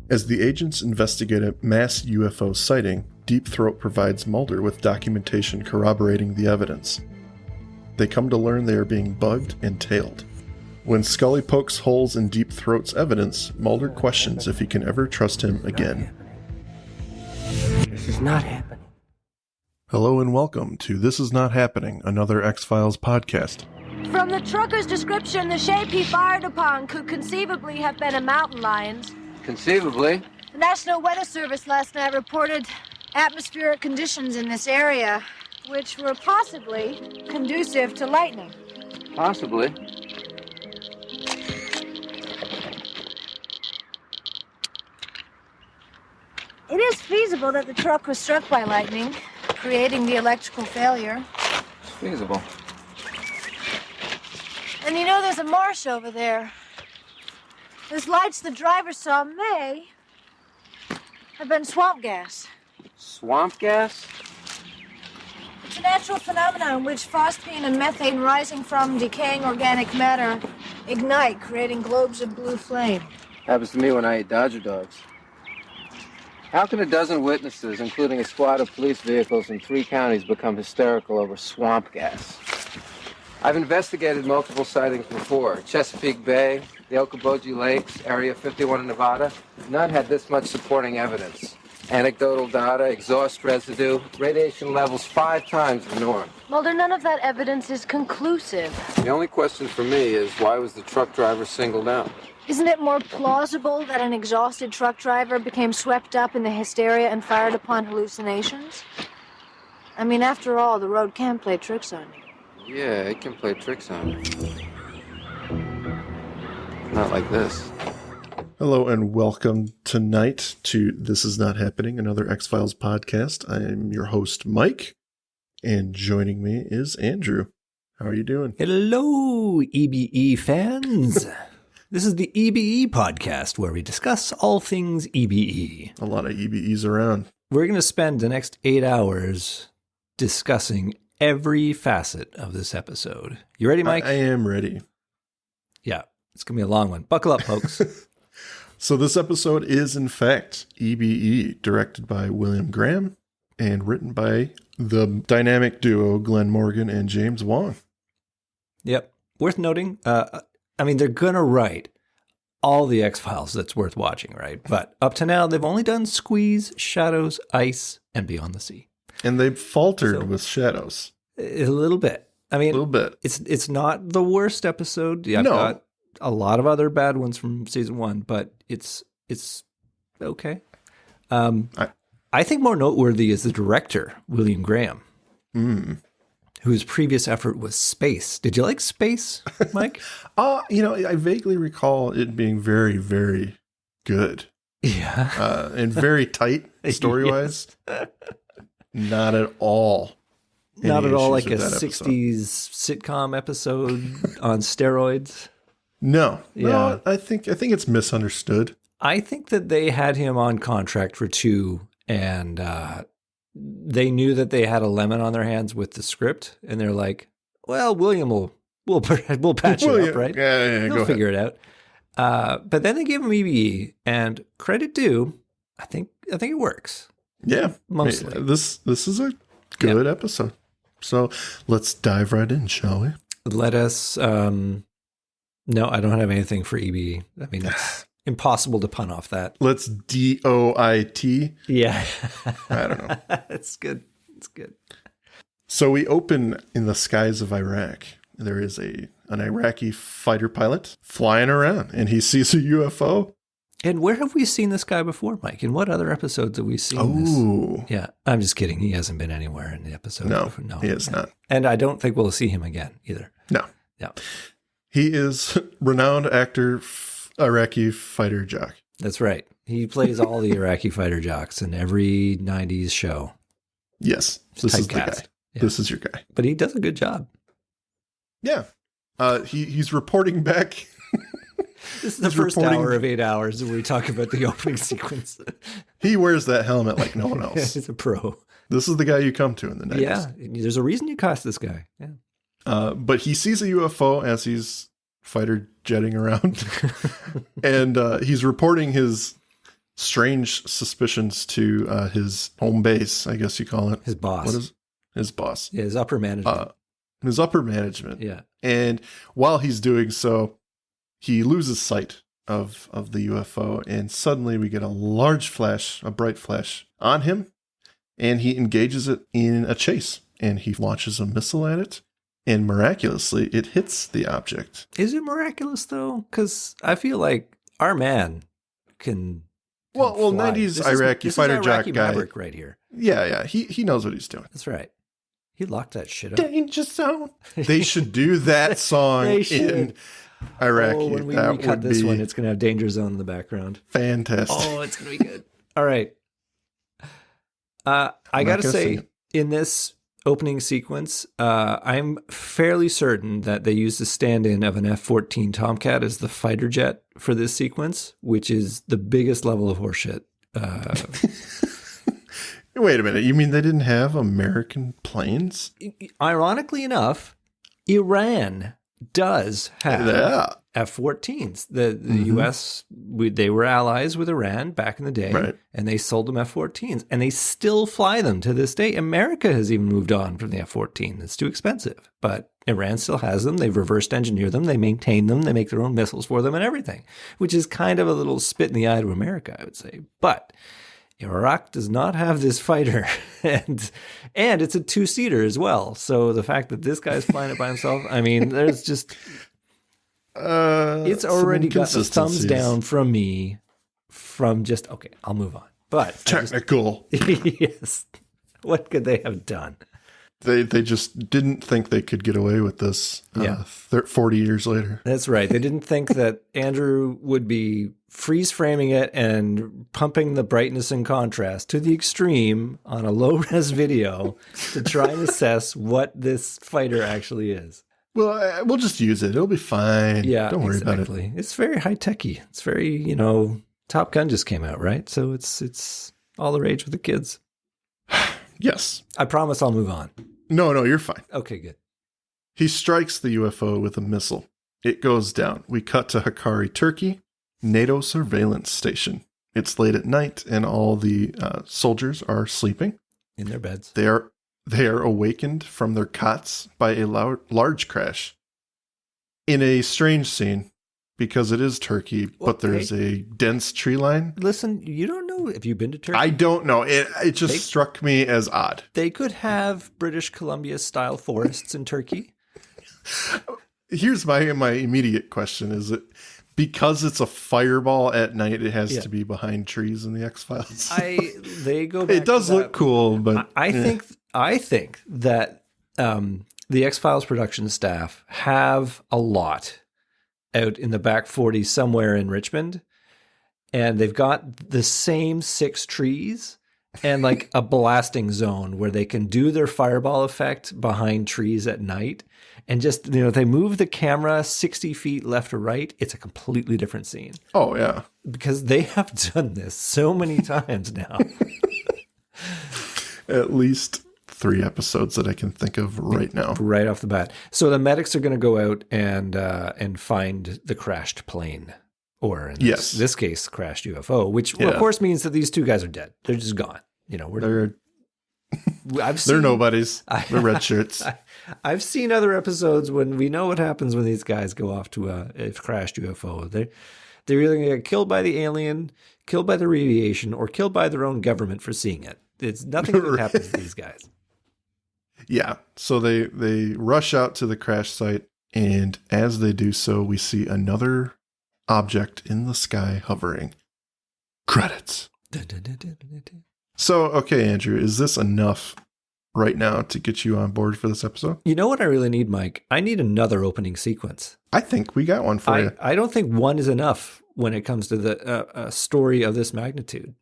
As the agents investigate a mass UFO sighting, Deep Throat provides Mulder with documentation corroborating the evidence. They come to learn they are being bugged and tailed. When Scully pokes holes in Deep Throat's evidence, Mulder questions if he can ever trust him again. This is not happening. Hello and welcome to This Is Not Happening, another X-Files podcast. From the trucker's description, the shape he fired upon could conceivably have been a mountain lion's. Conceivably. The National Weather Service last night reported atmospheric conditions in this area, which were possibly conducive to lightning. Possibly. It is feasible that the truck was struck by lightning, creating the electrical failure. It's feasible. And you know there's a marsh over there. Those lights the driver saw may have been swamp gas. Swamp gas? It's a natural phenomenon in which phosphine and methane rising from decaying organic matter ignite, creating globes of blue flame. Happens to me when I eat Dodger dogs. How can a dozen witnesses, including a squad of police vehicles in 3 counties, become hysterical over swamp gas? I've investigated multiple sightings before. Chesapeake Bay, the Okoboji Lakes, Area 51 in Nevada. None had this much supporting evidence. Anecdotal data, exhaust residue, radiation levels 5 times the norm. Mulder, none of that evidence is conclusive. The only question for me is, why was the truck driver singled out? Isn't it more plausible that an exhausted truck driver became swept up in the hysteria and fired upon hallucinations? I mean, after all, the road can play tricks on you. Yeah, it can play tricks on me. Not like this. Hello and welcome tonight to This Is Not Happening, another X-Files podcast. I am your host, Mike, and joining me is Andrew. How are you doing? Hello, E.B.E. fans. This is the E.B.E. podcast where we discuss all things E.B.E. A lot of E.B.Es around. We're going to spend the next 8 hours discussing every facet of this episode. You ready, Mike? I am ready. Yeah, it's going to be a long one. Buckle up, folks. So this episode is, in fact, E.B.E., directed by William Graham and written by the dynamic duo Glenn Morgan and James Wong. Yep. Worth noting, they're going to write all the X-Files that's worth watching, right? But up to now, they've only done Squeeze, Shadows, Ice, and Beyond the Sea. And they've faltered with Shadows. A little bit. I mean, a little bit. It's not the worst episode. Yeah, no. I've got a lot of other bad ones from season 1, but it's okay. I think more noteworthy is the director, William Graham, whose previous effort was Space. Did you like Space, Mike? I vaguely recall it being very, very good. Yeah. And very tight story-wise. Not at all. Not at all like a 60s sitcom episode on steroids. No. Yeah. No, I think it's misunderstood. I think that they had him on contract for 2, and they knew that they had a lemon on their hands with the script, and they're like, "Well, William we'll patch it up, right? Yeah, We'll figure it out." But then they gave him E.B.E., and credit due, I think it works. Yeah, mostly. This is a good episode. So let's dive right in, shall we? Let us. No, I don't have anything for E.B.E. I mean, it's impossible to pun off that. Let's DOIT. Yeah, I don't know. It's good. It's good. So we open in the skies of Iraq. There is an Iraqi fighter pilot flying around, and he sees a UFO. And where have we seen this guy before, Mike? In what other episodes have we seen this? Yeah, I'm just kidding. He hasn't been anywhere in the episode. No, he has not. And I don't think we'll see him again either. No. Yeah. He is renowned actor, Iraqi fighter jock. That's right. He plays all the Iraqi fighter jocks in every 90s show. Yes. This is the guy. Yeah. This is your guy. But he does a good job. Yeah. He's reporting back. This is the first hour of 8 hours where we talk about the opening sequence. He wears that helmet like no one else. He's a pro. This is the guy you come to in the 90s. Yeah, there's a reason you cast this guy. Yeah. But he sees a UFO as he's fighter jetting around. And he's reporting his strange suspicions to his home base, I guess you call it. His boss. What is his boss? Yeah, his upper management. His upper management. Yeah. And while he's doing so, he loses sight of the UFO, and suddenly we get a bright flash on him, and he engages it in a chase, and he launches a missile at it, and miraculously it hits the object. Is it miraculous though? Because I feel like our man can. Well, fly. 90s Iraqi fighter jet guy Maverick right here. Yeah, he knows what he's doing. That's right. He locked that shit up. Danger zone. They should do that song in Iraqi. Oh, when we that recut this one, it's going to have Danger Zone in the background. Fantastic. Oh, it's going to be good. All right. I got to say, in this opening sequence, I'm fairly certain that they used a stand-in of an F-14 Tomcat as the fighter jet for this sequence, which is the biggest level of horseshit. Wait a minute. You mean they didn't have American planes? Ironically enough, Iran does have F-14s. The U.S., they were allies with Iran back in the day, right, and they sold them F-14s, and they still fly them to this day. America has even moved on from the F-14. It's too expensive, but Iran still has them. They've reversed engineered them. They maintain them. They make their own missiles for them and everything, which is kind of a little spit in the eye to America, I would say. But Iraq does not have this fighter, and it's a two-seater as well. So the fact that this guy's flying it by himself, I mean, there's just it's already got the thumbs down from me. From just okay, I'll move on. But technical, yes. What could they have done? They just didn't think they could get away with this 40 years later. That's right. They didn't think that Andrew would be freeze framing it and pumping the brightness and contrast to the extreme on a low res video to try and assess what this fighter actually is. Well, we'll just use it. It'll be fine. Yeah, don't worry about it. It's very high techy. It's very, Top Gun just came out, right? So it's all the rage with the kids. Yes. I promise I'll move on. No, you're fine. Okay, good. He strikes the UFO with a missile. It goes down. We cut to Hakkari, Turkey, NATO surveillance station. It's late at night, and all the soldiers are sleeping in their beds. They are awakened from their cots by a large crash in a strange scene, because it is Turkey, but there's a dense tree line. Listen, you don't know if you've been to Turkey. I don't know. It just struck me as odd. They could have British Columbia style forests in Turkey. Here's my immediate question: is it because it's a fireball at night? It has to be behind trees in the X-Files. They go back. It does look cool, but I think that the X-Files production staff have a lot out in the back 40 somewhere in Richmond, and they've got the same 6 trees and like a blasting zone where they can do their fireball effect behind trees at night, and just they move the camera 60 feet left or right, it's a completely different scene. Oh yeah, because they have done this so many times now. At least 3 episodes that I can think of right now. Right off the bat. So the medics are going to go out and find the crashed plane, or in this case, crashed UFO, which of course means that these 2 guys are dead. They're just gone. They're nobodies. They're red shirts. I've seen other episodes when we know what happens when these guys go off to a crashed UFO. They're either going to get killed by the alien, killed by the radiation, or killed by their own government for seeing it. It's nothing that happens to these guys. Yeah, so they rush out to the crash site, and as they do so, we see another object in the sky hovering. Credits. So, okay, Andrew, is this enough right now to get you on board for this episode? You know what I really need, Mike? I need another opening sequence. I think we got one for you. I don't think one is enough when it comes to the story of this magnitude.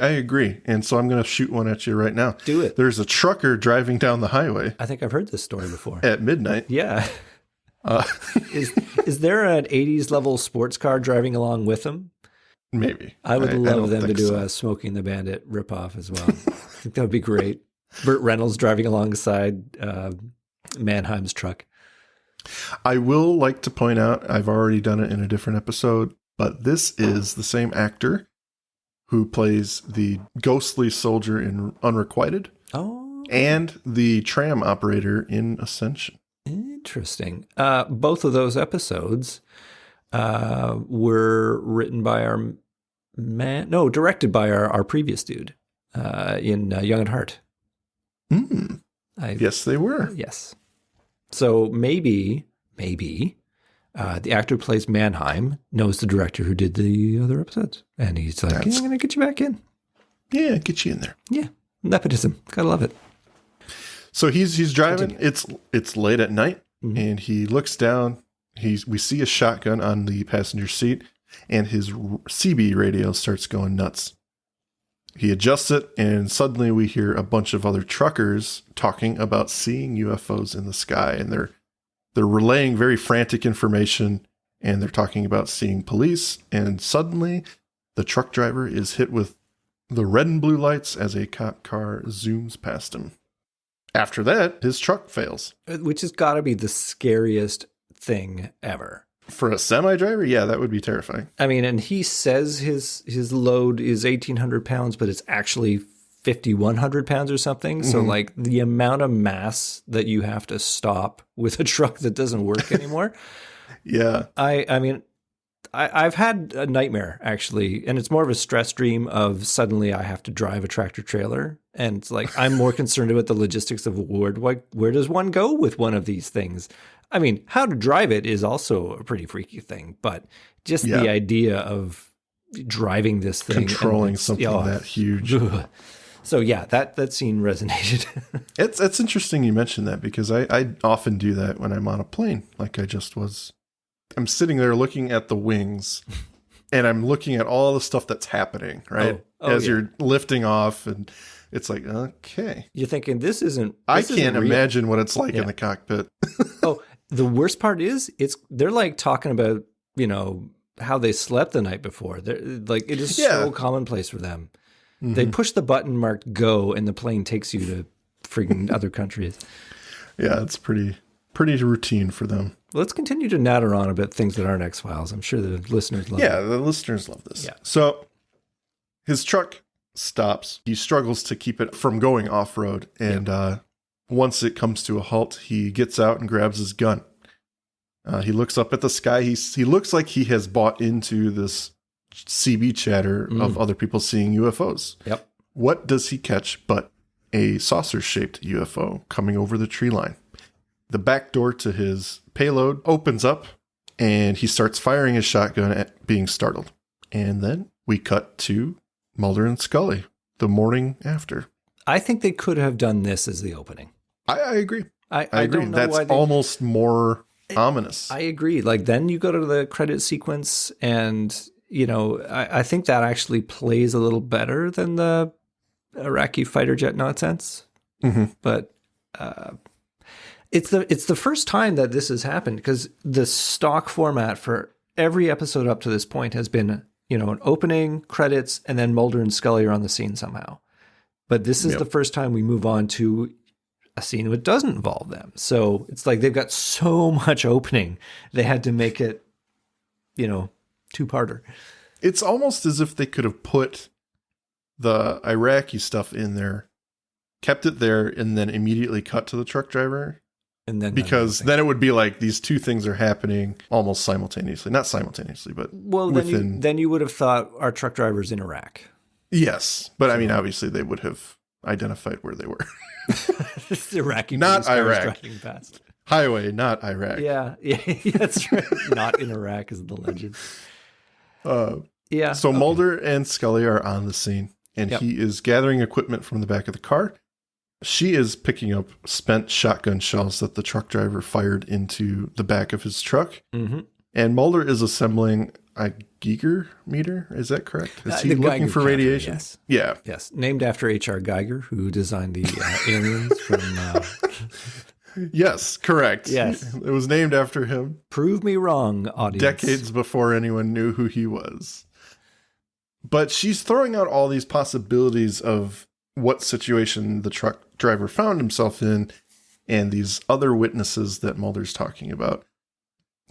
I agree. And so I'm going to shoot one at you right now. Do it. There's a trucker driving down the highway. I think I've heard this story before. At midnight. Yeah. Is there an 80s level sports car driving along with him? Maybe. I would love them to do a Smoking the Bandit ripoff as well. I think that would be great. Burt Reynolds driving alongside Mannheim's truck. I will like to point out, I've already done it in a different episode, but this is the same actor who plays the ghostly soldier in Unrequited. Oh. And the tram operator in Ascension. Interesting. Both of those episodes were written by directed by our previous dude in Young at Heart. Yes, they were. Yes. So maybe the actor who plays Mannheim knows the director who did the other episodes. And he's like, I'm going to get you back in. Yeah, get you in there. Yeah. Nepotism. Gotta love it. So he's driving. It's late at night, and he looks down. We see a shotgun on the passenger seat, and his CB radio starts going nuts. He adjusts it, and suddenly we hear a bunch of other truckers talking about seeing UFOs in the sky, and they're relaying very frantic information, and they're talking about seeing police, and suddenly the truck driver is hit with the red and blue lights as a cop car zooms past him. After that, his truck fails. Which has got to be the scariest thing ever. For a semi-driver, yeah, that would be terrifying. I mean, and he says his load is 1,800 pounds, but it's actually 5,100 pounds or something. So, like, the amount of mass that you have to stop with a truck that doesn't work anymore. Yeah. I mean, I've had a nightmare, actually, and it's more of a stress dream of suddenly I have to drive a tractor trailer. And it's like, I'm more concerned about the logistics of where does one go with one of these things? I mean, how to drive it is also a pretty freaky thing, but just the idea of driving this thing. Controlling something that huge. So yeah, that scene resonated. It's interesting you mentioned that, because I often do that when I'm on a plane, like I just was. I'm sitting there looking at the wings, and I'm looking at all the stuff that's happening, right? As you're lifting off, and it's like, okay. You're thinking, I can't imagine what it's like in the cockpit. The worst part is they're like talking about, how they slept the night before. They're like, it is so commonplace for them. They push the button marked go, and the plane takes you to freaking other countries. Yeah, it's pretty routine for them. Let's continue to natter on about things that aren't X-Files. I'm sure the listeners love it. Yeah, the listeners love this. Yeah. So his truck stops. He struggles to keep it from going off-road. And once it comes to a halt, he gets out and grabs his gun. He looks up at the sky. He looks like he has bought into this CB chatter of other people seeing UFOs. Yep. What does he catch but a saucer-shaped UFO coming over the tree line? The back door to his payload opens up, and he starts firing his shotgun at being startled. And then we cut to Mulder and Scully the morning after. I think they could have done this as the opening. I agree. I agree. Don't know That's almost more ominous. I agree. Like, then you go to the credit sequence, and, I think that actually plays a little better than the Iraqi fighter jet nonsense. But it's the first time that this has happened, because the stock format for every episode up to this point has been, an opening, credits, and then Mulder and Scully are on the scene somehow. But this is the first time we move on to a scene that doesn't involve them. So it's like they've got so much opening, they had to make it, two-parter. It's almost as if they could have put the Iraqi stuff in there, kept it there, and then immediately cut to the truck driver. And then because then it would be like these two things are happening almost simultaneously. Not simultaneously, but then you would have thought our truck driver's in Iraq. Yes. But I mean, obviously they would have identified where they were. It's Iraqi. Not Iraq. Past. Highway, not Iraq. Yeah, that's right. Not in Iraq is the legend. So Mulder and Scully are on the scene, and he is gathering equipment from the back of the car. She is picking up spent shotgun shells that the truck driver fired into the back of his truck. And Mulder is assembling a Geiger meter. Is that correct? Is he looking for radiation? Yes. Yeah. Yes. Named after H.R. Geiger, who designed the aliens from... Yes, correct. Yes. It was named after him. Prove me wrong, audience. Decades before anyone knew who he was. But she's throwing out all these possibilities of what situation the truck driver found himself in, and these other witnesses that Mulder's talking about.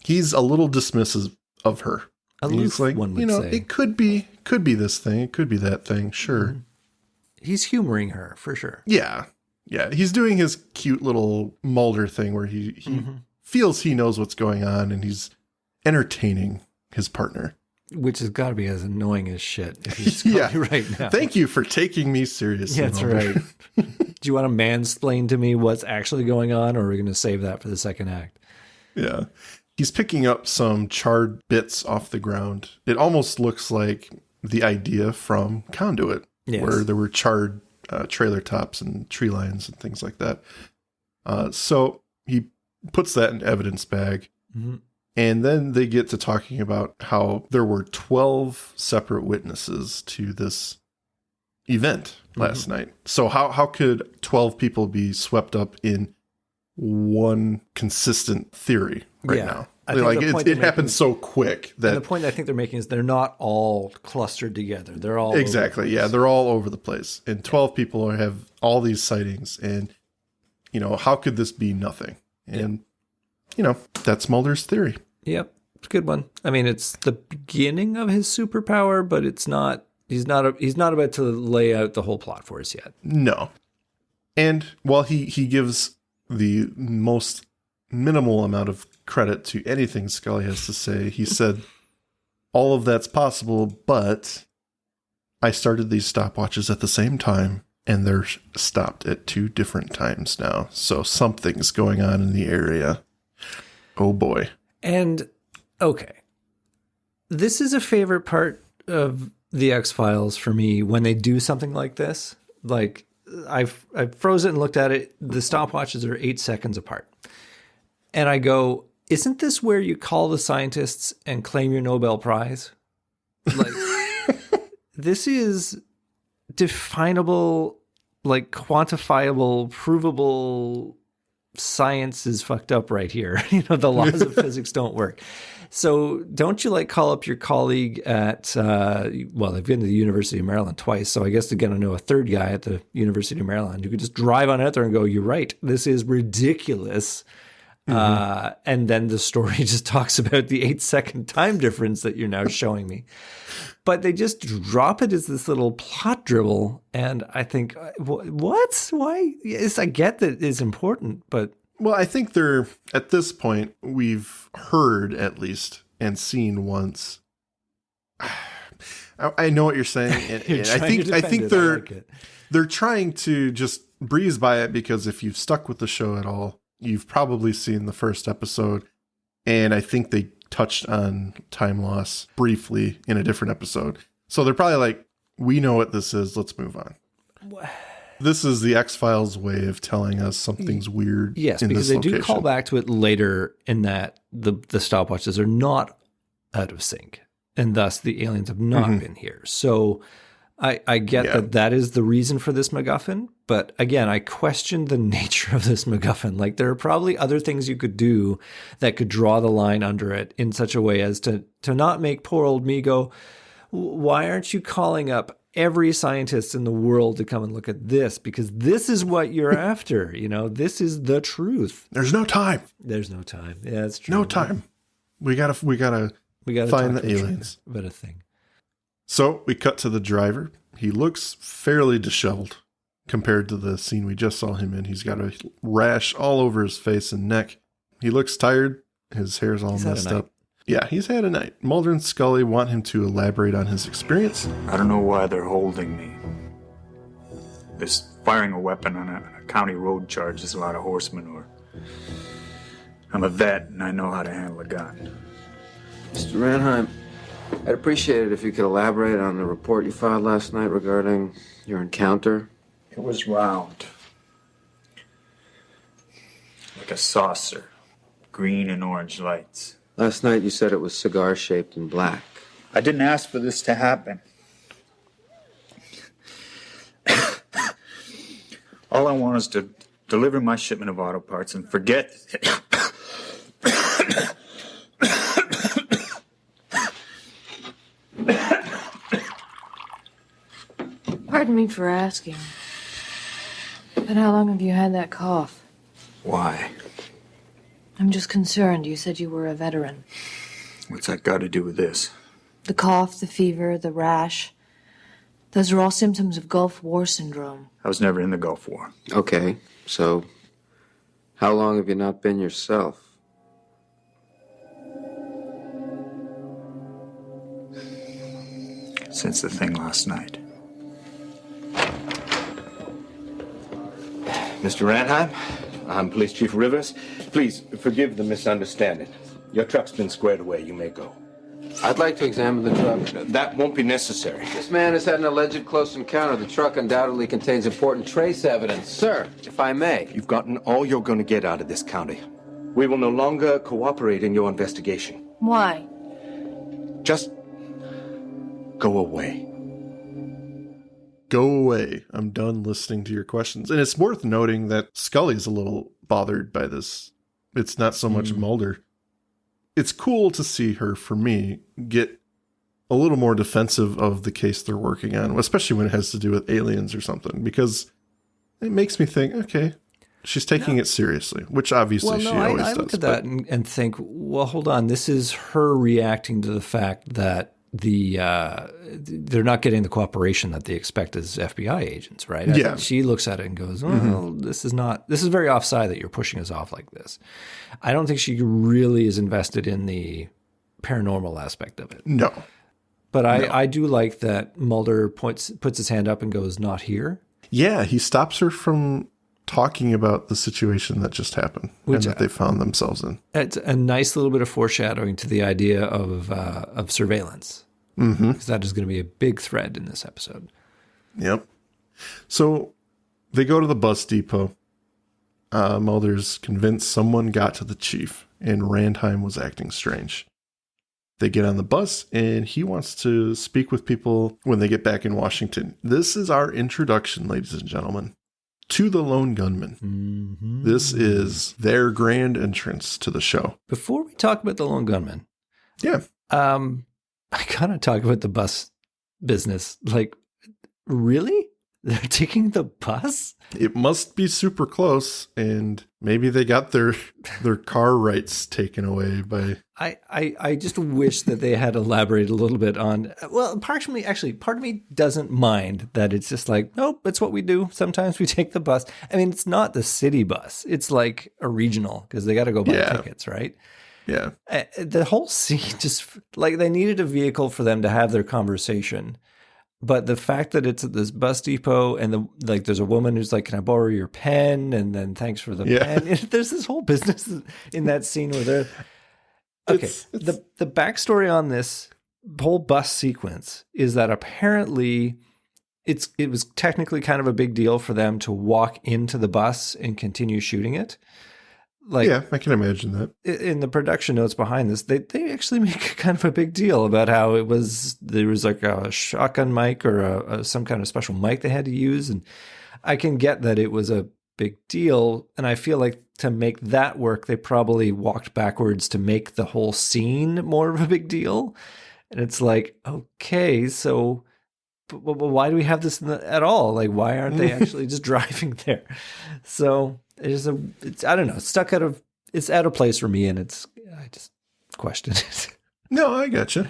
He's a little dismissive of her. Aloof, He's like, one would say. it could be this thing, it could be that thing, sure. He's humoring her, for sure. Yeah. Yeah, he's doing his cute little Mulder thing where he feels he knows what's going on and he's entertaining his partner. Which has got to be as annoying as shit. If he's right now. Thank you for taking me seriously. Yeah, that's Mulder. right. Do you want to mansplain to me what's actually going on, or are we going to save that for the second act? Yeah. He's picking up some charred bits off the ground. It almost looks like the idea from Conduit, where there were charred trailer tops and tree lines and things like that. So he puts that in evidence bag. Mm-hmm. And then they get to talking about how there were 12 separate witnesses to this event last night. So how could 12 people be swept up in one consistent theory now? Like it happened so quick that... And the point I think they're making is they're not all clustered together. They're all exactly, yeah, they're all over the place. And 12 people have all these sightings. And, how could this be nothing? And, that's Mulder's theory. Yep, it's a good one. I mean, it's the beginning of his superpower, but it's not. He's not about to lay out the whole plot for us yet. No, and while he gives the most minimal amount of credit to anything Scully has to say, he said, "All of that's possible, but I started these stopwatches at the same time, and they're stopped at 2 different times now. So something's going on in the area. Oh boy." And, okay, this is a favorite part of the X-Files for me when they do something like this. Like, I froze it and looked at it. The stopwatches are 8 seconds apart. And I go, isn't this where you call the scientists and claim your Nobel Prize? Like, this is definable, like, quantifiable, provable science is fucked up right here. The laws of physics don't work. So don't you call up your colleague at, they've been to the University of Maryland twice. So I guess they're going to know a third guy at the University of Maryland who could just drive on out there and go, you're right, this is ridiculous. And then the story just talks about the 8-second time difference that you're now showing me. But they just drop it as this little plot dribble. And I think, what? Why? Yes, I get that it's important, but... Well, I think at this point, we've heard at least and seen once. I know what you're saying. And I think they're trying to just breeze by it because if you've stuck with the show at all, you've probably seen the first episode. And I think they touched on time loss briefly in a different episode. So they're probably like, we know what this is. Let's move on. This is the X-Files way of telling us something's weird. Yes, in because this they location. do call back to it later in that the stopwatches are not out of sync. And thus the aliens have not been here. So I get that is the reason for this MacGuffin. But again, I question the nature of this MacGuffin. Like, there are probably other things you could do that could draw the line under it in such a way as to not make poor old me go, why aren't you calling up every scientist in the world to come and look at this? Because this is what you're after. This is the truth. There's no time. There's no time. Yeah, that's true. No time. We gotta find the aliens. But a thing. So we cut to the driver. He looks fairly disheveled compared to the scene we just saw him in. He's got a rash all over his face and neck. He looks tired. His hair's all messed up. Yeah, he's had a night. Mulder and Scully want him to elaborate on his experience. I don't know why they're holding me. This firing a weapon on a county road charge is a lot of horse manure. I'm a vet and I know how to handle a gun. Mr. Ranheim, I'd appreciate it if you could elaborate on the report you filed last night regarding your encounter. It was round. Like a saucer. Green and orange lights. Last night you said it was cigar-shaped and black. I didn't ask for this to happen. All I want is to deliver my shipment of auto parts and forget... Pardon me for asking, but how long have you had that cough? Why? I'm just concerned. You said you were a veteran. What's that got to do with this? The cough, the fever, the rash. Those are all symptoms of Gulf War syndrome. I was never in the Gulf War. Okay, so how long have you not been yourself? Since the thing last night. Mr. Ranheim, I'm Police Chief Rivers. Please forgive the misunderstanding. Your truck's been squared away. You may go. I'd like to examine the truck. That won't be necessary. This man has had an alleged close encounter. The truck undoubtedly contains important trace evidence. Sir, if I may. You've gotten all you're going to get out of this county. We will no longer cooperate in your investigation. Why? Just go away. Go away. I'm done listening to your questions. And it's worth noting that Scully's a little bothered by this. It's not so much Mulder. It's cool to see her, for me, get a little more defensive of the case they're working on, especially when it has to do with aliens or something, because it makes me think, okay, she's taking it seriously, which obviously she always does. I look at that and think, well, hold on. This is her reacting to the fact that they're not getting the cooperation that they expect as FBI agents, right? I think she looks at it and goes, well, this is very offside that you're pushing us off like this. I don't think she really is invested in the paranormal aspect of it. No. But I do like that Mulder puts his hand up and goes, not here. Yeah, he stops her from talking about the situation that just happened and that they found themselves in. It's a nice little bit of foreshadowing to the idea of surveillance. Because that is going to be a big thread in this episode. Yep. So they go to the bus depot. Mulder's convinced someone got to the chief and Randheim was acting strange. They get on the bus and he wants to speak with people when they get back in Washington. This is our introduction, ladies and gentlemen, to the Lone Gunman. This is their grand entrance to the show. Before we talk about the Lone Gunman, I kind of talk about the bus business. Like, really? They're taking the bus? It must be super close, and maybe they got their car rights taken away by... I just wish that they had elaborated a little bit on... Well, part of me doesn't mind that it's just like, nope, it's what we do. Sometimes we take the bus. I mean, it's not the city bus. It's like a regional, because they got to go buy tickets, right? Yeah. The whole scene just... Like, they needed a vehicle for them to have their conversation. But the fact that it's at this bus depot and there's a woman who's like, can I borrow your pen? And then thanks for the pen. There's this whole business in that scene where they're... Okay, the backstory on this whole bus sequence is that apparently it was technically kind of a big deal for them to walk into the bus and continue shooting it. Like, yeah, I can imagine that. In the production notes behind this, they actually make kind of a big deal about how there was like a shotgun mic or some kind of special mic they had to use. And I can get that it was a big deal. And I feel like to make that work, they probably walked backwards to make the whole scene more of a big deal. And it's like, okay, so but why do we have this at all? Like, why aren't they actually just driving there? So... It's I don't know. It's out of place for me, and I just question it. No, I gotcha.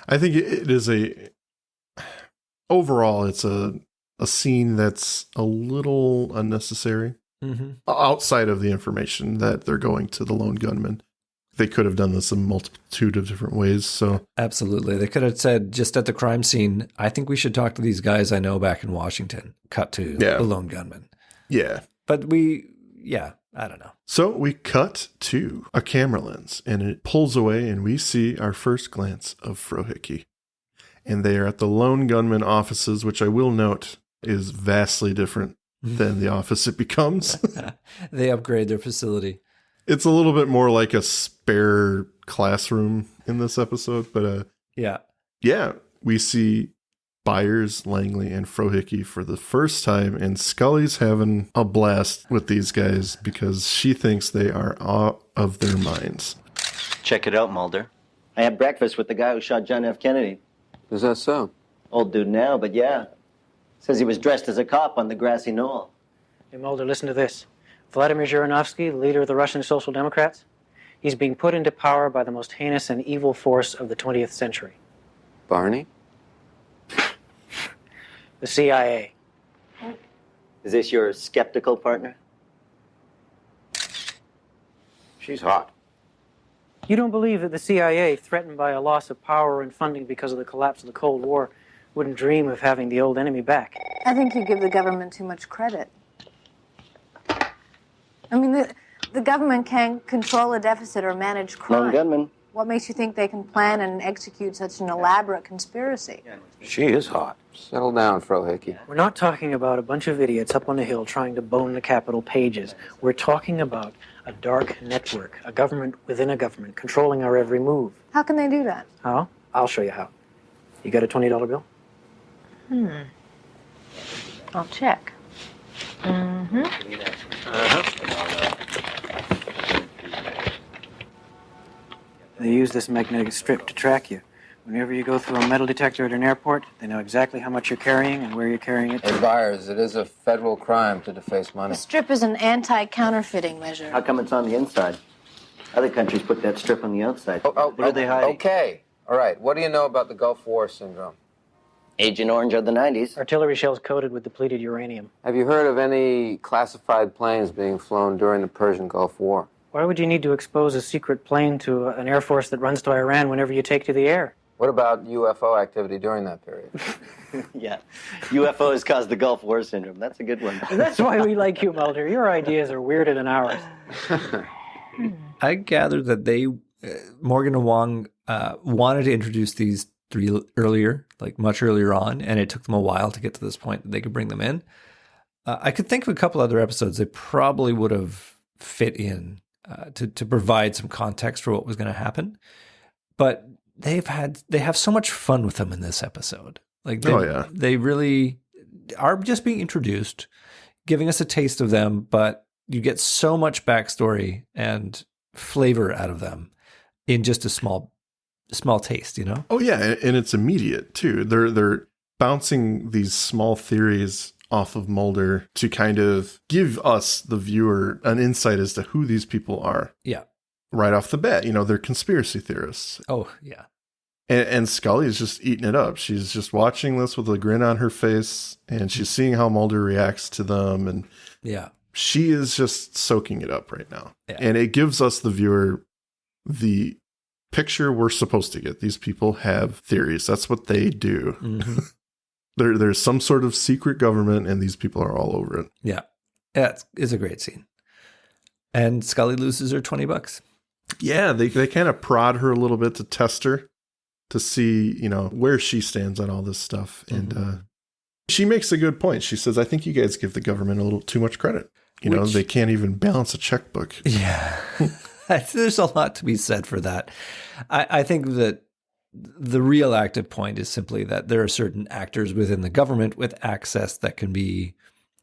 I think it is overall, it's a scene that's a little unnecessary outside of the information that they're going to the Lone Gunman. They could have done this a multitude of different ways. So absolutely. They could have said just at the crime scene, I think we should talk to these guys I know back in Washington. Cut to the Lone Gunman. Yeah. But I don't know. So we cut to a camera lens and it pulls away and we see our first glance of Frohickey. And they are at the Lone Gunman offices, which I will note is vastly different than the office it becomes. They upgrade their facility. It's a little bit more like a spare classroom in this episode, but we see Byers, Langley, and Frohickey for the first time, and Scully's having a blast with these guys because she thinks they are out of their minds. Check it out, Mulder. I had breakfast with the guy who shot John F. Kennedy. Is that so? Old dude now, but yeah. Says he was dressed as a cop on the grassy knoll. Hey, Mulder, listen to this. Vladimir Zhirinovsky, the leader of the Russian Social Democrats, he's being put into power by the most heinous and evil force of the 20th century. Barney? The CIA. Is this your skeptical partner? She's hot. You don't believe that the CIA, threatened by a loss of power and funding because of the collapse of the Cold War, wouldn't dream of having the old enemy back? I think you give the government too much credit. I mean, the government can't control a deficit or manage crime. Lone gunman. What makes you think they can plan and execute such an elaborate conspiracy? She is hot. Settle down, Frohickey. We're not talking about a bunch of idiots up on a hill trying to bone the Capitol pages. We're talking about a dark network, a government within a government, controlling our every move. How can they do that? How? I'll show you how. You got a $20 bill? I'll check. They use this magnetic strip to track you. Whenever you go through a metal detector at an airport, they know exactly how much you're carrying and where you're carrying it Hey, to. Byers, it is a federal crime to deface money. The strip is an anti-counterfeiting measure. How come it's on the inside? Other countries put that strip on the outside. What are they hiding? Okay. All right. What do you know about the Gulf War syndrome? Agent Orange of the 90s. Artillery shells coated with depleted uranium. Have you heard of any classified planes being flown during the Persian Gulf War? Why would you need to expose a secret plane to an air force that runs to Iran whenever you take to the air? What about UFO activity during that period? Yeah. UFOs caused the Gulf War syndrome. That's a good one. That's why we like you, Mulder. Your ideas are weirder than ours. I gather that they, Morgan and Wong, wanted to introduce these three earlier, like much earlier on, and it took them a while to get to this point that they could bring them in. I could think of a couple other episodes they probably would have fit in to provide some context for what was going to happen, but they have so much fun with them in this episode. Like, they really are just being introduced, giving us a taste of them, but you get so much backstory and flavor out of them in just a small taste, you know? Oh yeah, and it's immediate too. They're bouncing these small theories off of Mulder to kind of give us, the viewer, an insight as to who these people are. Yeah. Right off the bat, they're conspiracy theorists. Oh, yeah. And Scully is just eating it up. She's just watching this with a grin on her face, and she's seeing how Mulder reacts to them, and yeah, she is just soaking it up right now. Yeah. And it gives us, the viewer, the picture we're supposed to get. These people have theories. That's what they do. Mm-hmm. There's some sort of secret government, and these people are all over it. Yeah. It's a great scene. And Scully loses her $20. Yeah, they kind of prod her a little bit to test her, to see, where she stands on all this stuff. Mm-hmm. And she makes a good point. She says, I think you guys give the government a little too much credit. They can't even balance a checkbook. Yeah. There's a lot to be said for that. I think that the real active point is simply that there are certain actors within the government with access that can be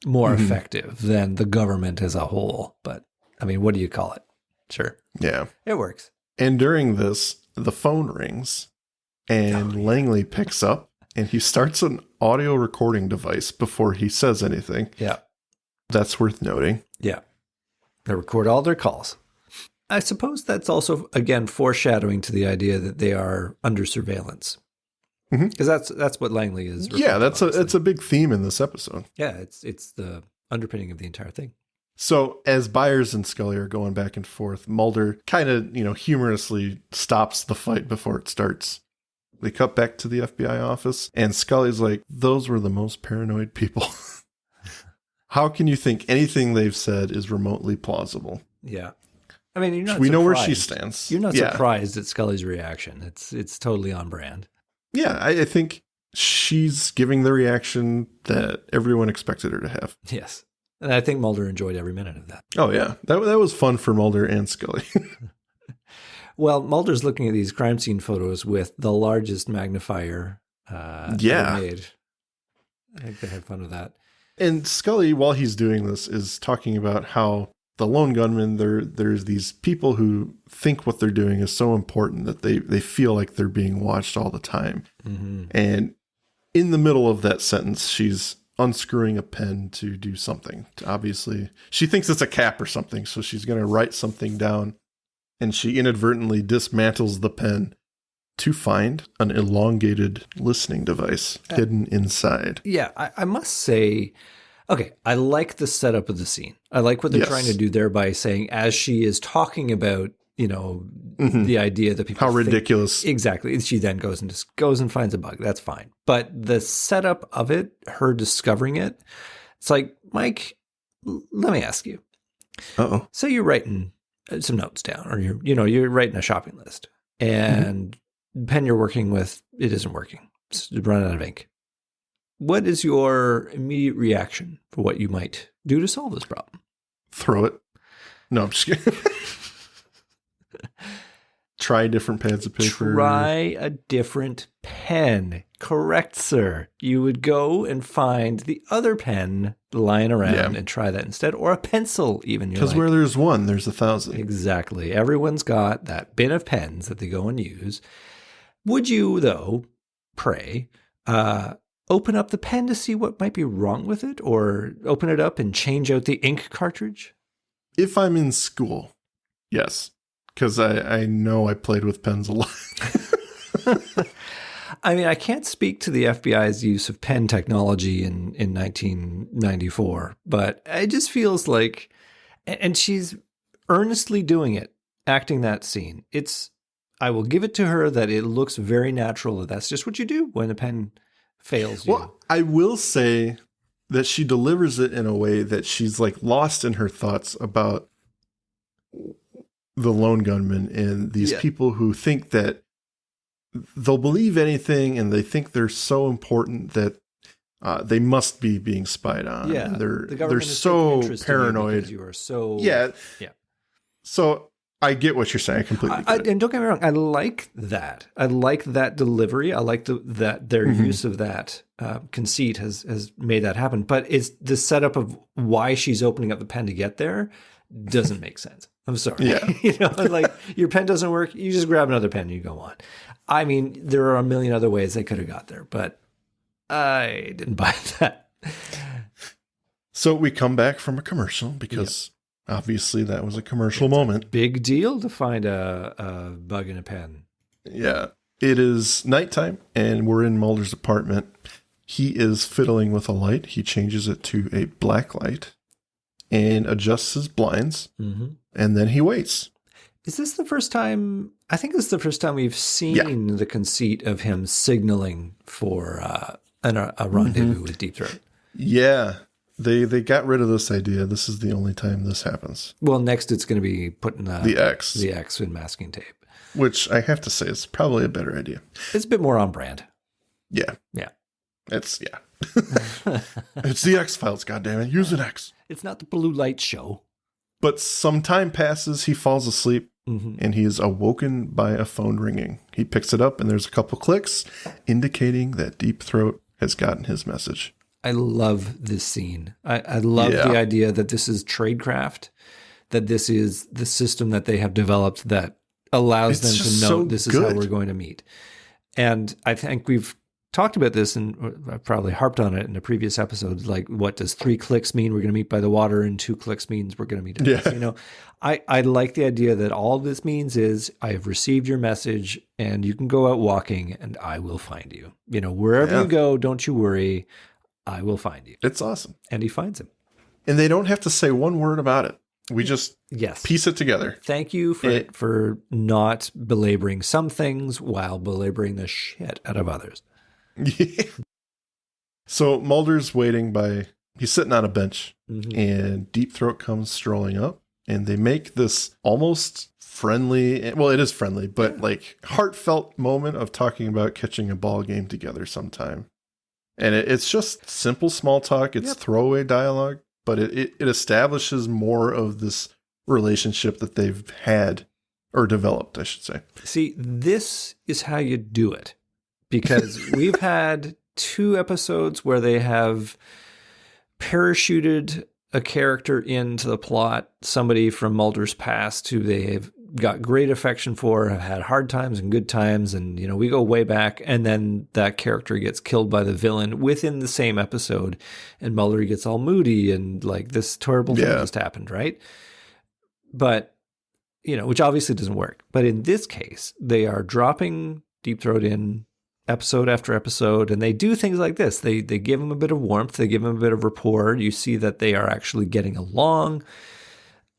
more effective than the government as a whole. But, I mean, what do you call it? Sure. Yeah. It works. And during this, the phone rings, and Langley picks up, and he starts an audio recording device before he says anything. Yeah. That's worth noting. Yeah. They record all their calls. I suppose that's also, again, foreshadowing to the idea that they are under surveillance. Because that's what Langley is. Yeah, that's a big theme in this episode. Yeah, it's the underpinning of the entire thing. So as Byers and Scully are going back and forth, Mulder kind of, humorously stops the fight before it starts. They cut back to the FBI office, and Scully's like, those were the most paranoid people. How can you think anything they've said is remotely plausible? Yeah. I mean, you're not we surprised. know where she stands. You're not surprised at Scully's reaction. It's totally on brand. Yeah, I think she's giving the reaction that everyone expected her to have. Yes. And I think Mulder enjoyed every minute of that. Oh, yeah. That was fun for Mulder and Scully. Well, Mulder's looking at these crime scene photos with the largest magnifier ever made. I think they had fun with that. And Scully, while he's doing this, is talking about how the lone gunman, there's these people who think what they're doing is so important that they feel like they're being watched all the time. Mm-hmm. And in the middle of that sentence, she's unscrewing a pen to do something. Obviously, she thinks it's a cap or something, so she's going to write something down. And she inadvertently dismantles the pen to find an elongated listening device hidden inside. Yeah, I must say, okay, I like the setup of the scene. I like what they're trying to do there by saying, as she is talking about, the idea that people How ridiculous. Exactly. She then goes and finds a bug. That's fine. But the setup of it, her discovering it, it's like, Mike, let me ask you. Uh-oh. So you're writing some notes down, or you're writing a shopping list, and the pen you're working with, it isn't working. It's run out of ink. What is your immediate reaction for what you might do to solve this problem? Throw it. No, I'm just kidding. Try different pads of paper. Try a different pen. Correct, sir. You would go and find the other pen lying around and try that instead, or a pencil even. Because where there's one, there's 1,000. Exactly. Everyone's got that bin of pens that they go and use. Would you, though, pray, open up the pen to see what might be wrong with it, or open it up and change out the ink cartridge? If I'm in school, yes. Because I know I played with pens a lot. I mean, I can't speak to the FBI's use of pen technology in 1994, but it just feels like, and she's earnestly doing it, acting that scene. I will give it to her that it looks very natural. That's just what you do when a pen fails you. Well, I will say that she delivers it in a way that she's like lost in her thoughts about the lone gunman and these people who think that they'll believe anything, and they think they're so important that they must be being spied on. Yeah, they're so paranoid. You are so So I get what you're saying. I completely get it. And don't get me wrong, I like that. I like that delivery. I like that their use of that conceit has made that happen. But it's the setup of why she's opening up the pen to get there doesn't make sense. I'm sorry. Yeah. Like your pen doesn't work, you just grab another pen and you go on. I mean, there are a million other ways they could have got there, but I didn't buy that. So we come back from a commercial because obviously that was a commercial moment. Big deal to find a bug in a pen. Yeah. It is nighttime and we're in Mulder's apartment. He is fiddling with a light. He changes it to a black light and adjusts his blinds. And then he waits. Is this the first time? I think this is the first time we've seen the conceit of him signaling for a rendezvous with Deep Throat. Yeah. They got rid of this idea. This is the only time this happens. Well, next it's going to be putting the X in masking tape. Which I have to say is probably a better idea. It's a bit more on brand. Yeah. Yeah. It's the X-Files, goddammit. Use an X. It's not the blue light show. But some time passes, he falls asleep, and he is awoken by a phone ringing. He picks it up, and there's a couple clicks indicating that Deep Throat has gotten his message. I love this scene. I love the idea that this is tradecraft, that this is the system that they have developed that allows them to know this is how we're going to meet. And I think we've talked about this, and I probably harped on it in a previous episode. Like, what does 3 clicks mean? We're going to meet by the water, and 2 clicks means we're going to meet. Yeah. I like the idea that all this means is I have received your message, and you can go out walking, and I will find you. Wherever you go, don't you worry, I will find you. It's awesome, and he finds him, and they don't have to say one word about it. We just piece it together. Thank you for not belaboring some things while belaboring the shit out of others. Yeah. So Mulder's waiting he's sitting on a bench, and Deep Throat comes strolling up, and they make this almost friendly, well, it is friendly, but like heartfelt moment of talking about catching a ball game together sometime. And it's just simple small talk. It's throwaway dialogue, but it establishes more of this relationship that they've had, or developed, I should say. See, this is how you do it. Because we've had 2 episodes where they have parachuted a character into the plot, somebody from Mulder's past who they have got great affection for, have had hard times and good times, and we go way back, and then that character gets killed by the villain within the same episode, and Mulder gets all moody and like this terrible thing just happened, right? But which obviously doesn't work. But in this case, they are dropping Deep Throat in episode after episode, and they do things like this. They give him a bit of warmth. They give him a bit of rapport. You see that they are actually getting along.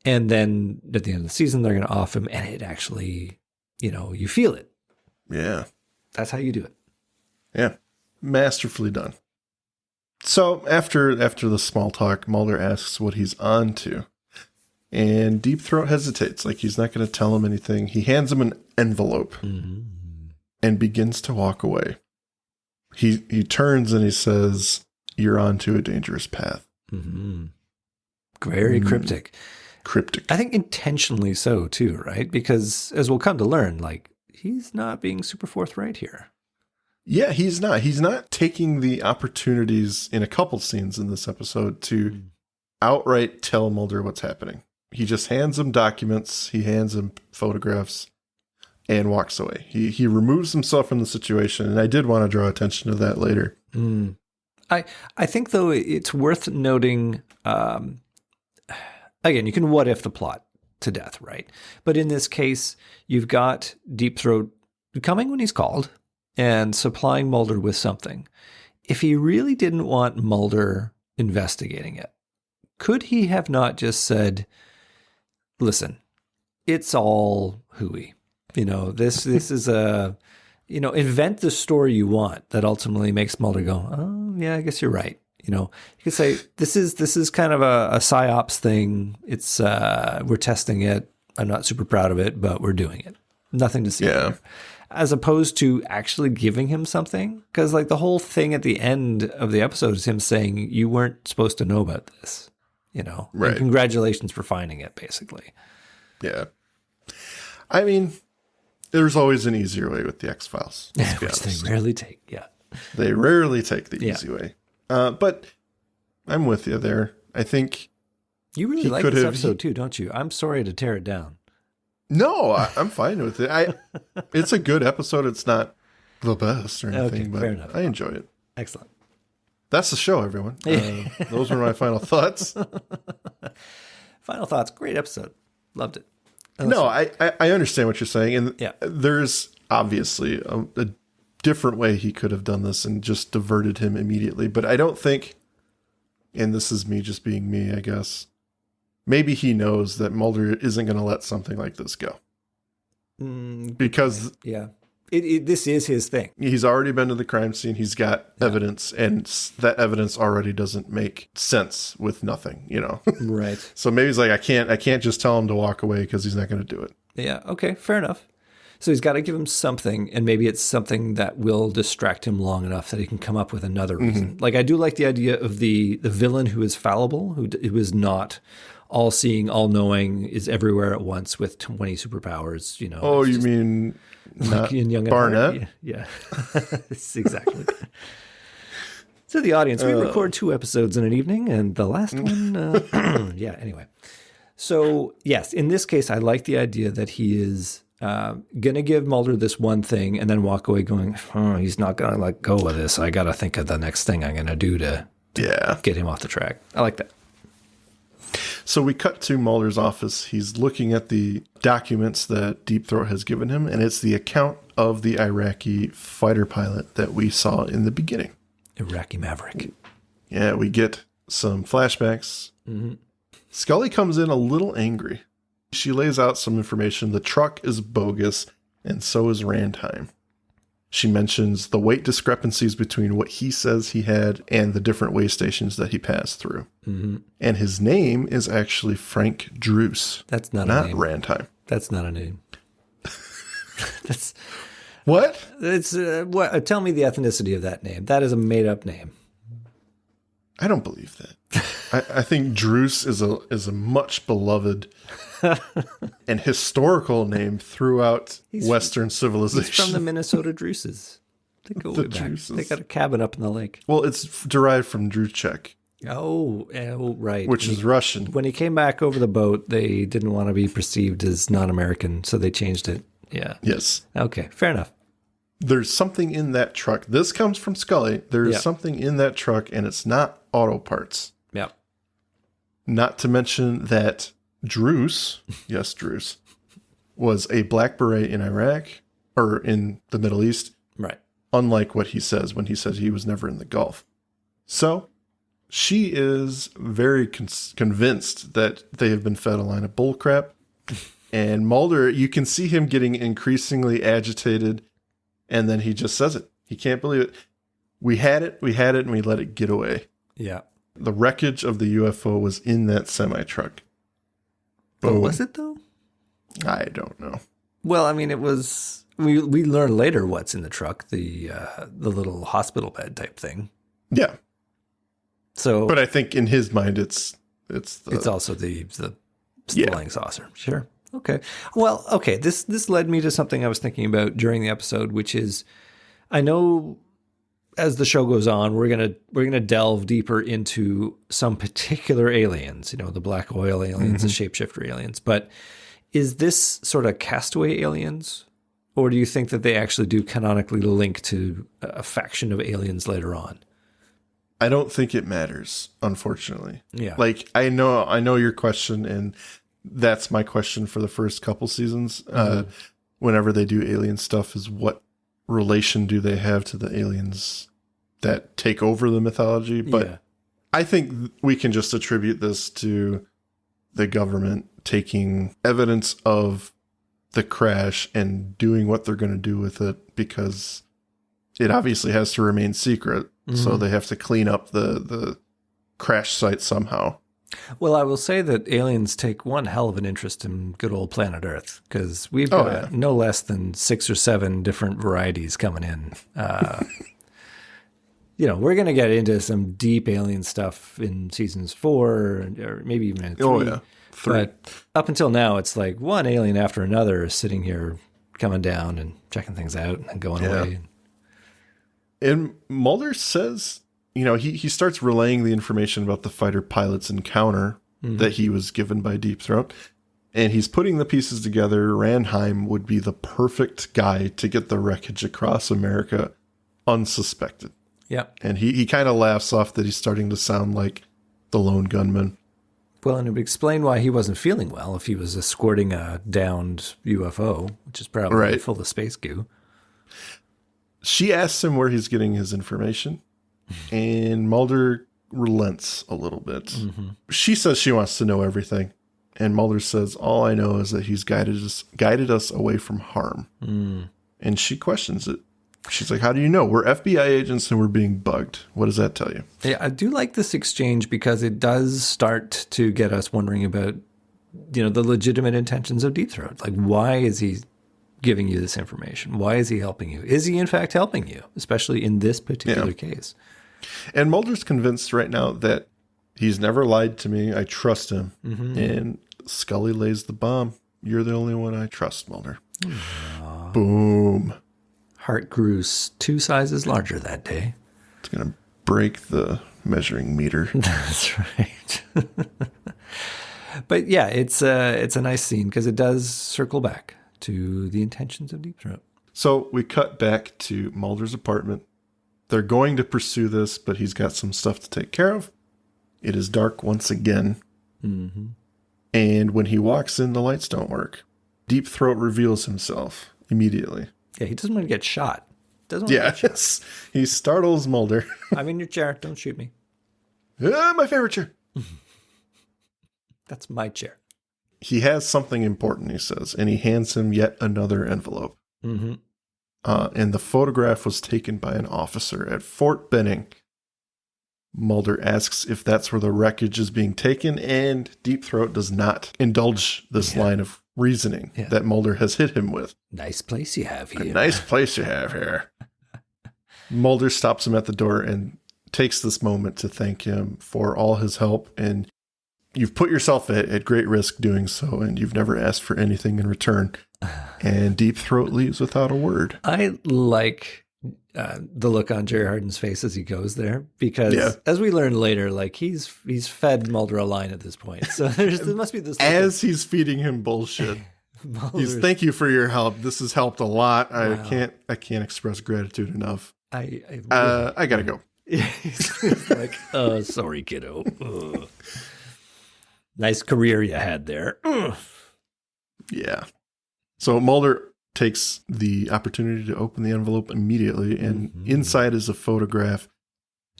And then at the end of the season, they're going to off him, and it actually, you feel it. Yeah. That's how you do it. Yeah. Masterfully done. So after the small talk, Mulder asks what he's on to. And Deep Throat hesitates, like he's not going to tell him anything. He hands him an envelope and begins to walk away. He turns and he says, "You're on to a dangerous path." Mm-hmm. Very cryptic. Cryptic. I think intentionally so too, right? Because as we'll come to learn, like, he's not being super forthright here. Yeah, he's not. He's not taking the opportunities in a couple scenes in this episode to outright tell Mulder what's happening. He just hands him documents, he hands him photographs, and walks away. He removes himself from the situation, and I did want to draw attention to that later. I think, though, it's worth noting, again, you can what if the plot to death, right? But in this case, you've got Deep Throat coming when he's called and supplying Mulder with something. If he really didn't want Mulder investigating it, could he have not just said, "Listen, it's all hooey. This is a, invent the story you want that ultimately makes Mulder go, oh, yeah, I guess you're right." You could say, this is kind of a psyops thing. It's, we're testing it. I'm not super proud of it, but we're doing it. Nothing to see there. As opposed to actually giving him something. Because like the whole thing at the end of the episode is him saying, you weren't supposed to know about this, Right. And congratulations for finding it, basically. Yeah. I mean, there's always an easier way with the X-Files. Which they rarely take, yeah. They rarely take the easy way. But I'm with you there. I think you really like this episode too, don't you? I'm sorry to tear it down. No, I'm fine with it. It's a good episode. It's not the best or anything, but fair enough. I enjoy it. Excellent. That's the show, everyone. Those were my final thoughts. Final thoughts. Great episode. Loved it. I understand what you're saying. And there's obviously a different way he could have done this and just diverted him immediately. But I don't think, and this is me just being me, I guess, maybe he knows that Mulder isn't going to let something like this go. Because this is his thing. He's already been to the crime scene. He's got evidence, and that evidence already doesn't make sense with nothing, Right. So maybe he's like, I can't just tell him to walk away because he's not going to do it. Yeah. Okay. Fair enough. So he's got to give him something, and maybe it's something that will distract him long enough that he can come up with another reason. Like, I do like the idea of the villain who is fallible, who is not all-seeing, all-knowing, is everywhere at once with 20 superpowers. Oh, you mean not Young Barnett? Yeah. Exactly. So the audience, we record 2 episodes in an evening, and the last one, anyway. So, yes, in this case, I like the idea that he is going to give Mulder this one thing and then walk away going, he's not going to let go of this. I got to think of the next thing I'm going to do to get him off the track. I like that. So we cut to Mulder's office. He's looking at the documents that Deep Throat has given him, and it's the account of the Iraqi fighter pilot that we saw in the beginning. Iraqi Maverick. Yeah, we get some flashbacks. Scully comes in a little angry. She lays out some information. The truck is bogus, and so is Randheim. She mentions the weight discrepancies between what he says he had and the different way stations that he passed through. And his name is actually Frank Druce. That's not a name. Randheim. That's not a name. That's what? It's what? Tell me the ethnicity of that name. That is a made-up name. I don't believe that. I think Druce is a much beloved and historical name throughout Western civilization. He's from the Minnesota Druces. They go way back. They got a cabin up in the lake. Well, it's derived from Druchek. Oh, right. Which is Russian. When he came back over the boat, they didn't want to be perceived as non-American, so they changed it. Yeah. Yes. Okay, fair enough. There's something in that truck. This comes from Scully. There's something in that truck, and it's not auto parts. Yeah. Not to mention that Druce, yes, Druce, was a Black Beret in Iraq, or in the Middle East. Right. Unlike what he says when he says he was never in the Gulf. So she is very convinced that they have been fed a line of bullcrap. And Mulder, you can see him getting increasingly agitated. And then he just says it. He can't believe it. We had it, and we let it get away. Yeah. The wreckage of the UFO was in that semi-truck. But was it, though? I don't know. Well, I mean, it was... We learn later what's in the truck, the little hospital bed type thing. Yeah. So, but I think in his mind, it's also the flying saucer. Sure. Okay. Well, okay. This led me to something I was thinking about during the episode, which is, I know as the show goes on, we're gonna delve deeper into some particular aliens. You know, the black oil aliens, the shapeshifter aliens. But is this sort of castaway aliens, or do you think that they actually do canonically link to a faction of aliens later on? I don't think it matters, unfortunately. Yeah. Like, I know your question, and that's my question for the first couple seasons. Whenever they do alien stuff, is what relation do they have to the aliens that take over the mythology? But I think we can just attribute this to the government taking evidence of the crash and doing what they're going to do with it, because it obviously has to remain secret. So they have to clean up the crash site somehow. Well, I will say that aliens take one hell of an interest in good old planet Earth, because we've got no less than 6 or 7 different varieties coming in. You know, we're going to get into some deep alien stuff in seasons 4 or maybe even in 3. Oh, yeah. 3. But up until now, it's like one alien after another is sitting here coming down and checking things out and going away. And Mulder says, you know, he starts relaying the information about the fighter pilot's encounter that he was given by Deep Throat. And he's putting the pieces together. Ranheim would be the perfect guy to get the wreckage across America unsuspected. Yeah. And he kind of laughs off that he's starting to sound like the lone gunman. Well, and it would explain why he wasn't feeling well if he was escorting a downed UFO, which is probably full of space goo. She asks him where he's getting his information, and Mulder relents a little bit. She says she wants to know everything, and Mulder says, all I know is that he's guided us away from harm. And she questions it. She's like, how do you know? We're FBI agents and we're being bugged. What does that tell you? Yeah, I do like this exchange because it does start to get us wondering about, you know, the legitimate intentions of Deep Throat. Like, why is he giving you this information? Why is he helping you? Is he in fact helping you, especially in this particular case? And Mulder's convinced right now that he's never lied to me. I trust him. And Scully lays the bomb. You're the only one I trust, Mulder. Boom. Heart grew 2 sizes larger that day. It's going to break the measuring meter. That's right. But yeah, it's a nice scene because it does circle back to the intentions of Deep Throat. So we cut back to Mulder's apartment. They're going to pursue this, but he's got some stuff to take care of. It is dark once again. And when he walks in, the lights don't work. Deep Throat reveals himself immediately. Yeah, he doesn't want to get shot. Doesn't want to get shot. He startles Mulder. I'm in your chair. Don't shoot me. My favorite chair. That's my chair. He has something important, he says, and he hands him yet another envelope. And the photograph was taken by an officer at Fort Benning. Mulder asks if that's where the wreckage is being taken, and Deep Throat does not indulge this line of reasoning that Mulder has hit him with. Nice place you have here. A nice place you have here. Mulder stops him at the door and takes this moment to thank him for all his help. And you've put yourself at great risk doing so, and you've never asked for anything in return. And Deep Throat leaves without a word. I like the look on Jerry Hardin's face as he goes there, because as we learn later, like he's fed Mulder a line at this point. So there must be this. As he's feeding him bullshit, he's thank you for your help. This has helped a lot. Wow. I can't express gratitude enough. I gotta go. He's like, sorry, kiddo. Nice career you had there. Yeah. So Mulder takes the opportunity to open the envelope immediately, and inside is a photograph.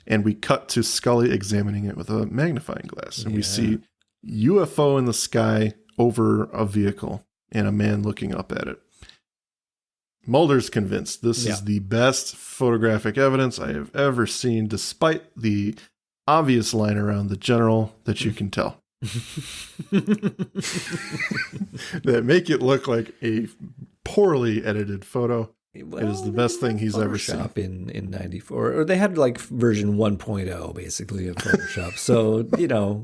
And we cut to Scully examining it with a magnifying glass. And we see UFO in the sky over a vehicle and a man looking up at it. Mulder's convinced this is the best photographic evidence I have ever seen, despite the obvious line around the general that you can tell. That make it look like a poorly edited photo. Well, it is the best thing he's ever seen. In 94, or they had like version 1.0 basically of Photoshop. So,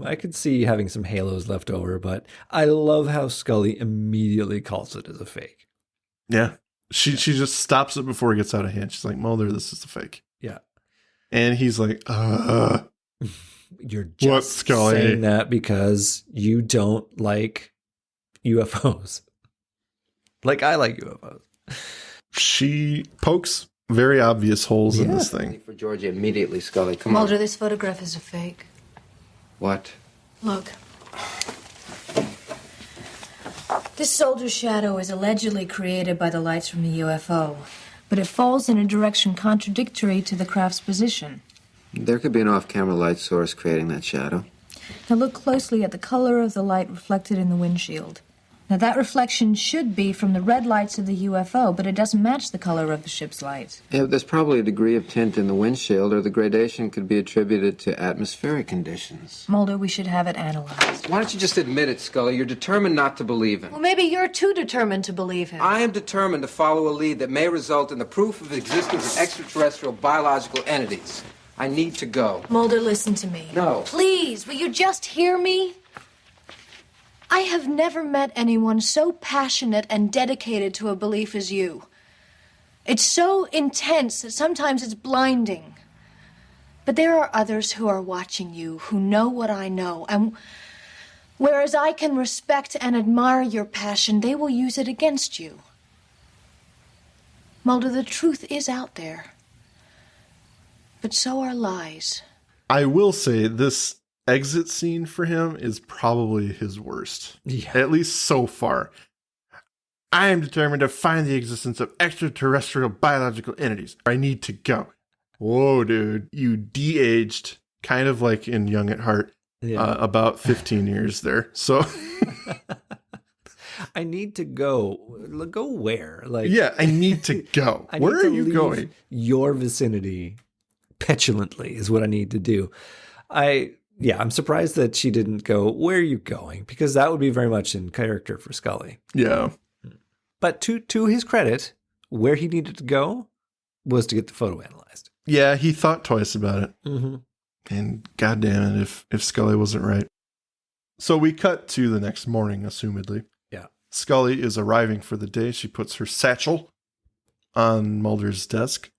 I could see having some halos left over, but I love how Scully immediately calls it as a fake. Yeah. She just stops it before it gets out of hand. She's like, Mulder, this is a fake. Yeah. And he's like, You're just saying that because you don't like UFOs. Like I like UFOs. She pokes very obvious holes in this thing. For Georgia immediately, Scully. Come Mulder, on. this photograph is a fake. What? Look. This soldier's shadow is allegedly created by the lights from the UFO, but it falls in a direction contradictory to the craft's position. There could be an off-camera light source creating that shadow. Now look closely at the color of the light reflected in the windshield. Now that reflection should be from the red lights of the UFO, but it doesn't match the color of the ship's lights. Yeah, but there's probably a degree of tint in the windshield, or the gradation could be attributed to atmospheric conditions. Mulder, we should have it analyzed. Why don't you just admit it, Scully? You're determined not to believe him. Well, maybe you're too determined to believe him. I am determined to follow a lead that may result in the proof of the existence of extraterrestrial biological entities. I need to go. Mulder, listen to me. No. Please, will you just hear me? I have never met anyone so passionate and dedicated to a belief as you. It's so intense that sometimes it's blinding. But there are others who are watching you, who know what I know, and whereas I can respect and admire your passion, they will use it against you. Mulder, the truth is out there. But so are lies. I will say this exit scene for him is probably his worst. Yeah. At least so far. I am determined to find the existence of extraterrestrial biological entities. I need to go. Whoa, dude. You de-aged, kind of like in Young at Heart, about 15 years there. So... I need to go. Go where? I need to go. Where are you going? Your vicinity petulantly is what I need to do. I'm surprised that she didn't go, where are you going? Because that would be very much in character for Scully. Yeah. But to his credit, where he needed to go was to get the photo analyzed. Yeah, he thought twice about it. Mm-hmm. And goddamn it, if Scully wasn't right. So we cut to the next morning, assumedly. Yeah. Scully is arriving for the day. She puts her satchel on Mulder's desk,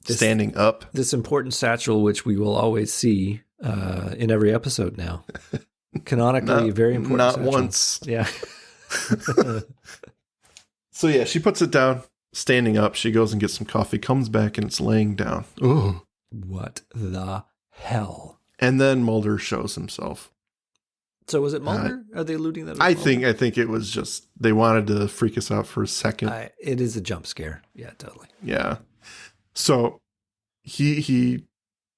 standing up. This important satchel, which we will always see in every episode now. Canonically, very important Not satchel. once. Yeah. So yeah, she puts it down, standing up. She goes and gets some coffee, comes back, and it's laying down. Ooh. What the hell? And then Mulder shows himself. So was it Mulder? Are they alluding that? I think it was just they wanted to freak us out for a second. It is a jump scare. Yeah, totally. Yeah. So he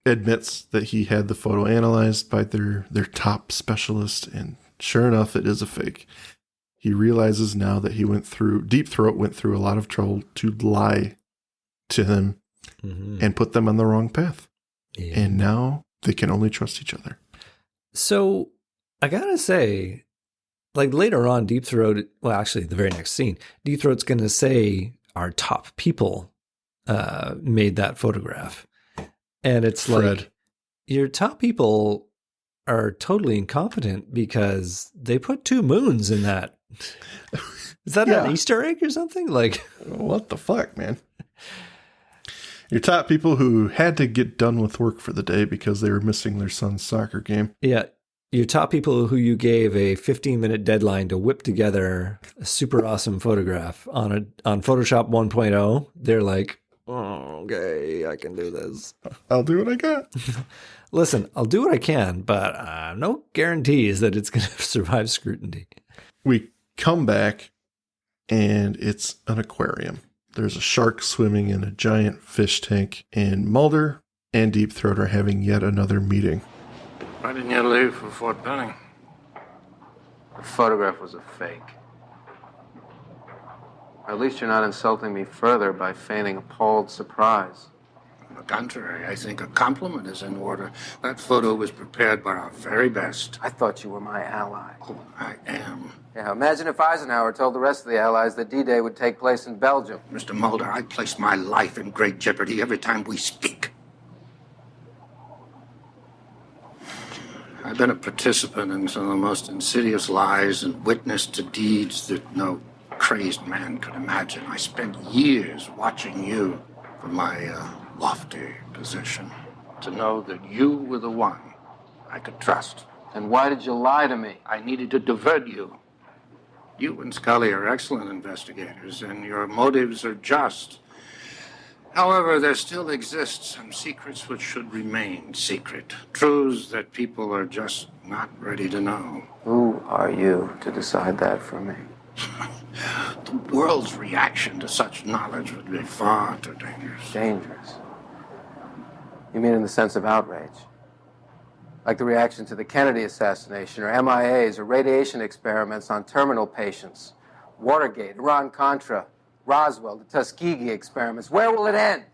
admits that he had the photo analyzed by their top specialist, and sure enough, it is a fake. He realizes now that Deep Throat went through a lot of trouble to lie to him and put them on the wrong path. Yeah. And now they can only trust each other. So I gotta say, like later on, Deep Throat, well, actually the very next scene, Deep Throat's going to say our top people made that photograph. And it's Fred. Like, your top people are totally incompetent because they put 2 moons in that. Is that an Easter egg or something? Like, what the fuck, man? Your top people who had to get done with work for the day because they were missing their son's soccer game. Yeah. Your top people who you gave a 15-minute deadline to whip together a super awesome photograph on Photoshop 1.0, they're like, oh, okay, I can do this. I'll do what I got. Listen, I'll do what I can, but no guarantees that it's going to survive scrutiny. We come back, and it's an aquarium. There's a shark swimming in a giant fish tank, and Mulder and Deep Throat are having yet another meeting. Why didn't you leave for Fort Benning? The photograph was a fake. At least you're not insulting me further by feigning appalled surprise. On the contrary, I think a compliment is in order. That photo was prepared by our very best. I thought you were my ally. Oh, I am. Yeah, imagine if Eisenhower told the rest of the Allies that D-Day would take place in Belgium. Mr. Mulder, I place my life in great jeopardy every time we speak. I've been a participant in some of the most insidious lies and witness to deeds that no crazed man could imagine. I spent years watching you from my lofty position to know that you were the one I could trust. And why did you lie to me? I needed to divert you. You and Scully are excellent investigators, and your motives are just. However, there still exist some secrets which should remain secret. Truths that people are just not ready to know. Who are you to decide that for me? The world's reaction to such knowledge would be far too dangerous. Dangerous? You mean in the sense of outrage? Like the reaction to the Kennedy assassination, or MIAs, or radiation experiments on terminal patients, Watergate, Iran-Contra, Roswell, the Tuskegee experiments. Where will it end?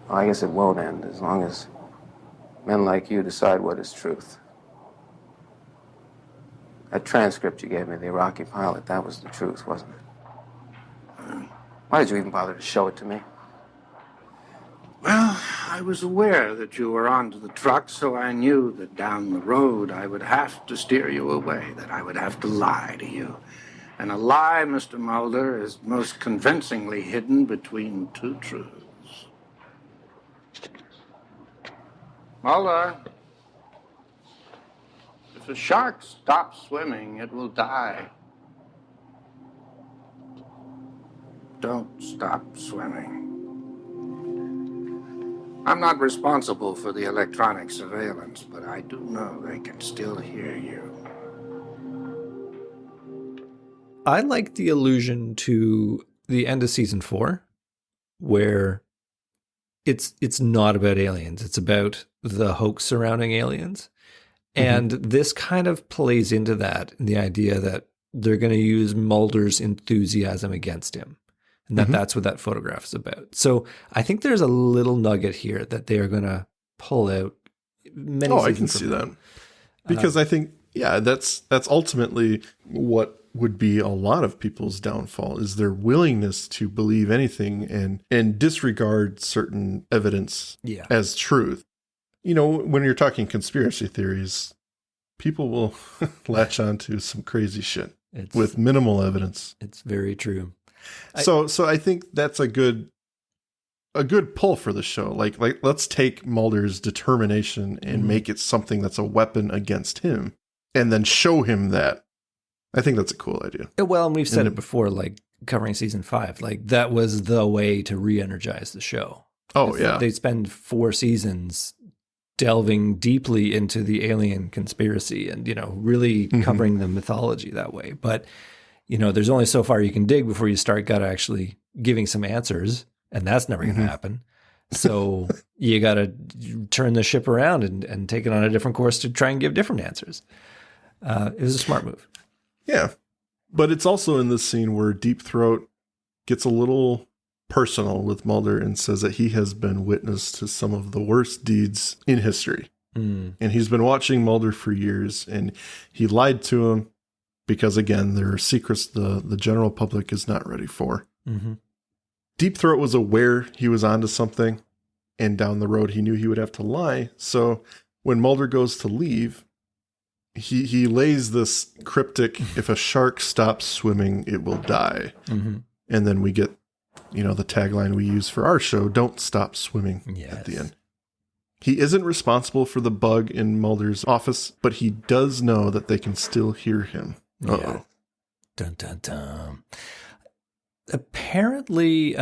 Well, I guess it won't end as long as men like you decide what is truth. That transcript you gave me, the Iraqi pilot, that was the truth, wasn't it? Why did you even bother to show it to me? Well, I was aware that you were onto the truck, so I knew that down the road I would have to steer you away, that I would have to lie to you. And a lie, Mr. Mulder, is most convincingly hidden between two truths. Mulder, if a shark stops swimming, it will die. Don't stop swimming. I'm not responsible for the electronic surveillance, but I do know they can still hear you. I like the allusion to the end of season 4, where it's not about aliens. It's about the hoax surrounding aliens. And this kind of plays into that, the idea that they're going to use Mulder's enthusiasm against him. And that's what that photograph is about. So I think there's a little nugget here that they are going to pull out. I can see that. Because I think, that's ultimately what would be a lot of people's downfall, is their willingness to believe anything and disregard certain evidence as truth. You know, when you're talking conspiracy theories, people will latch on to some crazy shit with minimal evidence. It's very true. So I think that's a good pull for the show. Like let's take Mulder's determination and make it something that's a weapon against him, and then show him that. I think that's a cool idea. Well, and we've said it before, like covering season 5, like that was the way to re-energize the show. Oh, yeah. They spend 4 seasons delving deeply into the alien conspiracy and, really covering the mythology that way. But, there's only so far you can dig before you start actually giving some answers, and that's never going to happen. So you got to turn the ship around and take it on a different course to try and give different answers. It was a smart move. Yeah. But it's also in this scene where Deep Throat gets a little personal with Mulder and says that he has been witness to some of the worst deeds in history. And he's been watching Mulder for years, and he lied to him because, again, there are secrets the general public is not ready for. Deep Throat was aware he was onto something, and down the road he knew he would have to lie. So when Mulder goes to leave, he lays this cryptic, if a shark stops swimming, it will die. And then we get, the tagline we use for our show, don't stop swimming at the end. He isn't responsible for the bug in Mulder's office, but he does know that they can still hear him. Uh-oh. Dun, dun, dun. Apparently,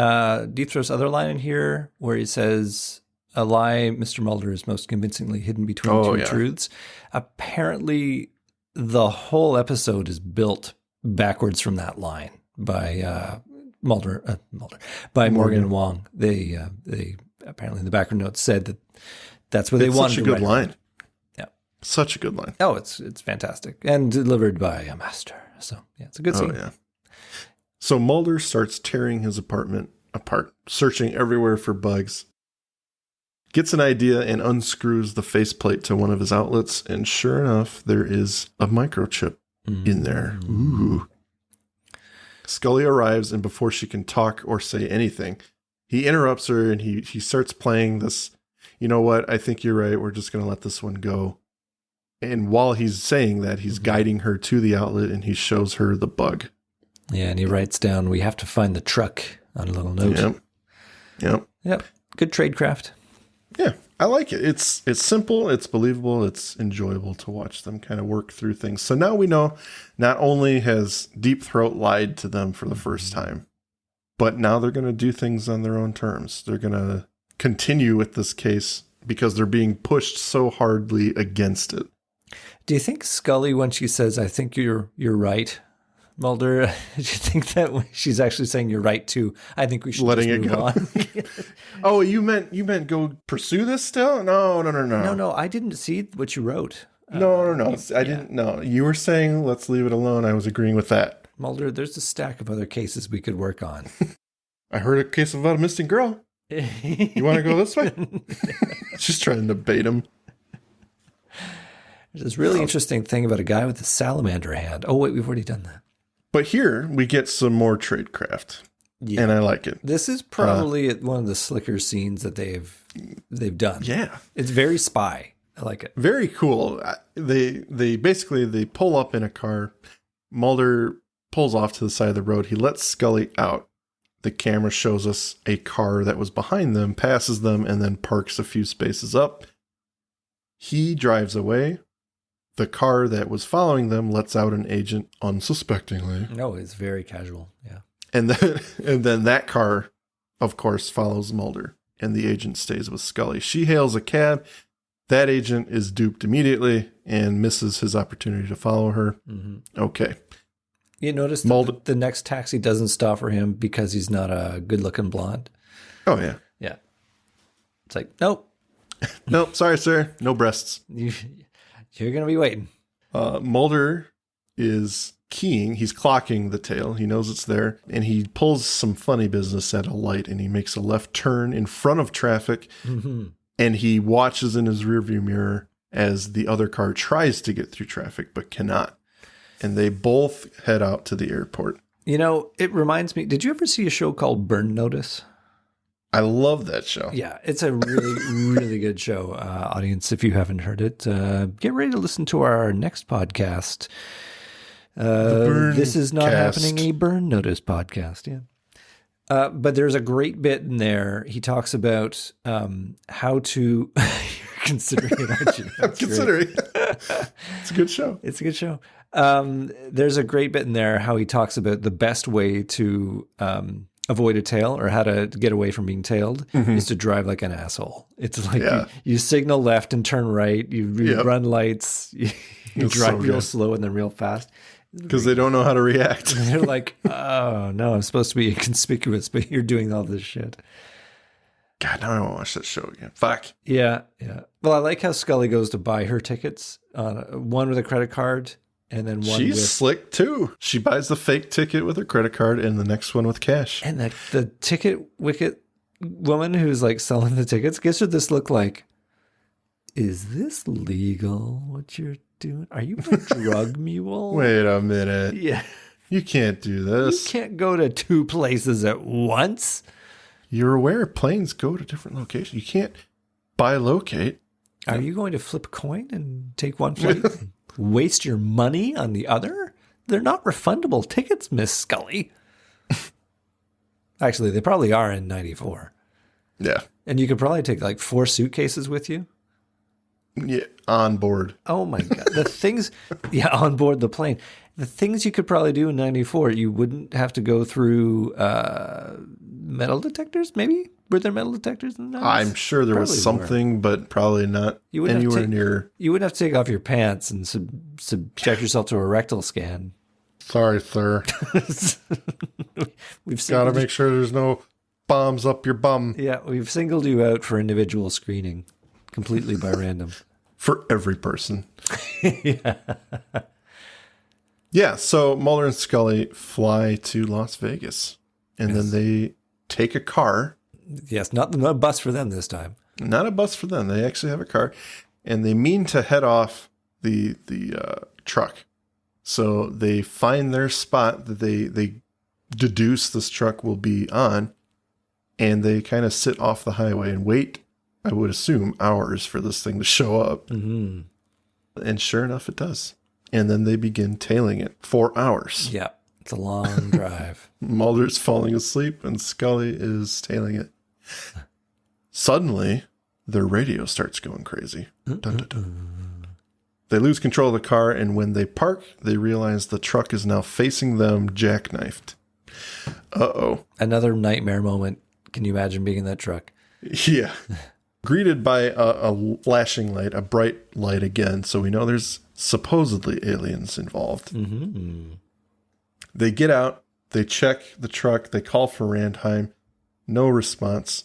Deep Throat's other line in here where he says, a lie Mr. Mulder is most convincingly hidden between two truths. Apparently, the whole episode is built backwards from that line by Morgan and Wong. They apparently in the background notes said that that's what they wanted. Such a good line. Yeah, such a good line. Oh, it's fantastic and delivered by a master. So yeah, it's a good scene. Oh yeah. So Mulder starts tearing his apartment apart, searching everywhere for bugs. Gets an idea and unscrews the faceplate to one of his outlets, and sure enough, there is a microchip in there. Ooh. Scully arrives, and before she can talk or say anything, he interrupts her and he starts playing this, you know what, I think you're right, we're just going to let this one go. And while he's saying that, he's guiding her to the outlet and he shows her the bug. Yeah, and he writes down, we have to find the truck on a little note. Yep. Good tradecraft. Yeah, I like it. It's simple, it's believable, it's enjoyable to watch them kind of work through things. So now we know not only has Deep Throat lied to them for the first time, but now they're going to do things on their own terms. They're going to continue with this case because they're being pushed so hardly against it. Do you think Scully, when she says, I think you're right, Mulder, do you think that when she's actually saying you're right too? I think we should letting just move it go. on. Oh, you meant go pursue this still? No. No, I didn't see what you wrote. No. I didn't. No, you were saying let's leave it alone. I was agreeing with that. Mulder, there's a stack of other cases we could work on. I heard a case about a missing girl. You want to go this way? Just trying to bait him. There's this really interesting thing about a guy with a salamander hand. Oh, wait, we've already done that. But here we get some more tradecraft, and I like it. This is probably one of the slicker scenes that they've done. Yeah, it's very spy. I like it. Very cool. They basically pull up in a car. Mulder pulls off to the side of the road. He lets Scully out. The camera shows us a car that was behind them, passes them, and then parks a few spaces up. He drives away. The car that was following them lets out an agent unsuspectingly. No, it's very casual. Yeah. And then that car, of course, follows Mulder, and the agent stays with Scully. She hails a cab. That agent is duped immediately and misses his opportunity to follow her. Mm-hmm. Okay. You notice that the next taxi doesn't stop for him because he's not a good-looking blonde. Oh, yeah. Yeah. It's like, nope. Nope, sorry, sir. No breasts. You're going to be waiting. Mulder is keying. He's clocking the tail. He knows it's there. And he pulls some funny business at a light, and he makes a left turn in front of traffic. Mm-hmm. And he watches in his rearview mirror as the other car tries to get through traffic but cannot. And they both head out to the airport. You know, it reminds me, did you ever see a show called Burn Notice? I love that show. Yeah, it's a really, really good show. Audience, if you haven't heard it, get ready to listen to our next podcast. This is not happening, a Burn Notice podcast. Yeah. But there's a great bit in there. He talks about how to... You're considering it, aren't you? I'm considering it. It's a good show. It's a good show. There's a great bit in there how he talks about the best way to avoid a tail or how to get away from being tailed is to drive like an asshole. It's like you signal left and turn right. You run lights. You drive real slow and then real fast. Because they don't know how to react. They're like, oh, no, I'm supposed to be inconspicuous, but you're doing all this shit. God, now I want to watch that show again. Fuck. Yeah. Well, I like how Scully goes to buy her tickets, one with a credit card and then one She's slick, too. She buys the fake ticket with her credit card and the next one with cash. And the ticket wicket woman who's like selling the tickets gives her this look like, is this legal, what you're doing? Are you a drug mule? Wait a minute. Yeah. You can't do this. You can't go to two places at once. You're aware planes go to different locations. You can't bilocate. Are you going to flip a coin and take one flight and waste your money on the other? They're not refundable tickets, Miss Scully. Actually, they probably are in 94. Yeah. And you could probably take like 4 suitcases with you. Yeah, on board. Oh my God. The things, on board the plane. the things you could probably do in 94, you wouldn't have to go through metal detectors, maybe? Were there metal detectors in the 90s? I'm sure there was something, but probably not anywhere near. You wouldn't have to take off your pants and subject yourself to a rectal scan. Sorry, sir. We've got to make sure there's no bombs up your bum. Yeah, we've singled you out for individual screening, completely by random. For every person. Yeah, so Mulder and Scully fly to Las Vegas, and then they take a car. Yes, not a bus for them this time. Not a bus for them. They actually have a car, and they mean to head off the truck. So they find their spot that they deduce this truck will be on, and they kind of sit off the highway and wait, I would assume, hours for this thing to show up. Mm-hmm. And sure enough, it does. And then they begin tailing it for hours. Yeah, it's a long drive. Mulder's falling asleep and Scully is tailing it. Suddenly, their radio starts going crazy. Dun, dun, dun. They lose control of the car, and when they park, they realize the truck is now facing them, jackknifed. Uh-oh. Another nightmare moment. Can you imagine being in that truck? Yeah. Greeted by a flashing light, a bright light again, so we know there's supposedly aliens involved. Mm-hmm. They get out, they check the truck, they call for Randheim, no response,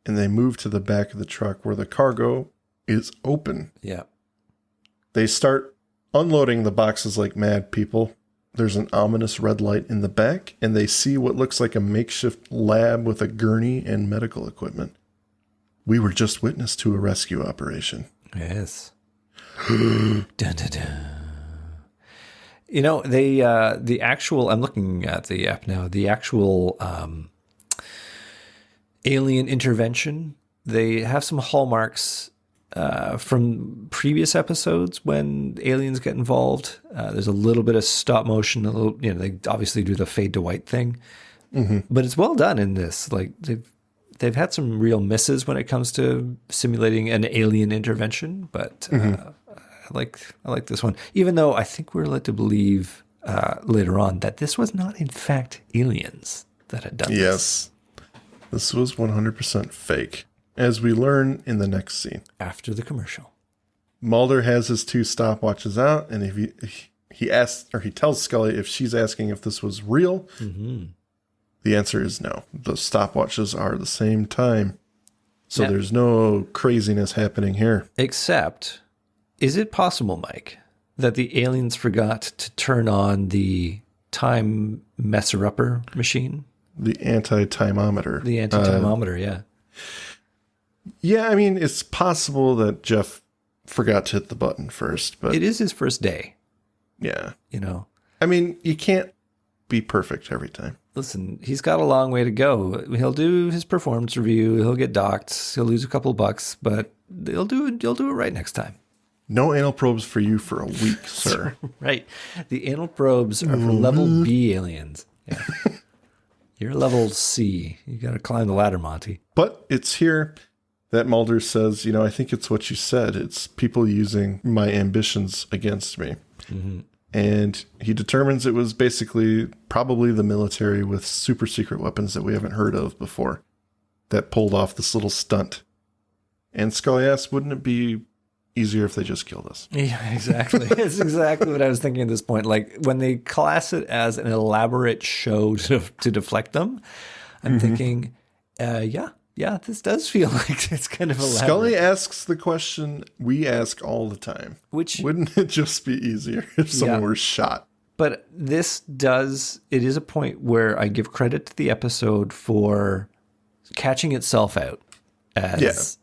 and they move to the back of the truck where the cargo is open. Yeah. They start unloading the boxes like mad people. There's an ominous red light in the back, and they see what looks like a makeshift lab with a gurney and medical equipment. We were just witness to a rescue operation. Yes. Dun, dun, dun. You know, they the actual, I'm looking at the app now, the actual alien intervention, they have some hallmarks from previous episodes when aliens get involved. There's a little bit of stop motion, a little, they obviously do the fade to white thing, but it's well done in this. Like they've had some real misses when it comes to simulating an alien intervention, but I like this one, even though I think we're led to believe later on that this was not in fact aliens that had done this. Yes, this was 100% fake, as we learn in the next scene. After the commercial. Mulder has his 2 stopwatches out, and if he asks, or he tells Scully if she's asking if this was real, the answer is no. The stopwatches are the same time, so there's no craziness happening here. Except, is it possible, Mike, that the aliens forgot to turn on the time messer-upper machine? The anti-timeometer. The anti-timeometer, yeah. Yeah, I mean, it's possible that Jeff forgot to hit the button first, but it is his first day. Yeah. I mean, you can't be perfect every time. Listen, he's got a long way to go. He'll do his performance review. He'll get docked. He'll lose a couple bucks, but he'll do it right next time. No anal probes for you for a week, sir. Right. The anal probes are for level B aliens. Yeah. You're level C. You got to climb the ladder, Monty. But it's here that Mulder says, I think it's what you said. It's people using my ambitions against me. Mm-hmm. And he determines it was basically probably the military with super secret weapons that we haven't heard of before that pulled off this little stunt. And Scully asks, wouldn't it be easier if they just killed us? Yeah, exactly. It's exactly what I was thinking at this point. Like when they class it as an elaborate show to deflect them, I'm thinking, yeah, this does feel like it's kind of elaborate. Scully asks the question we ask all the time. Which wouldn't it just be easier if someone were shot? But it is a point where I give credit to the episode for catching itself out as,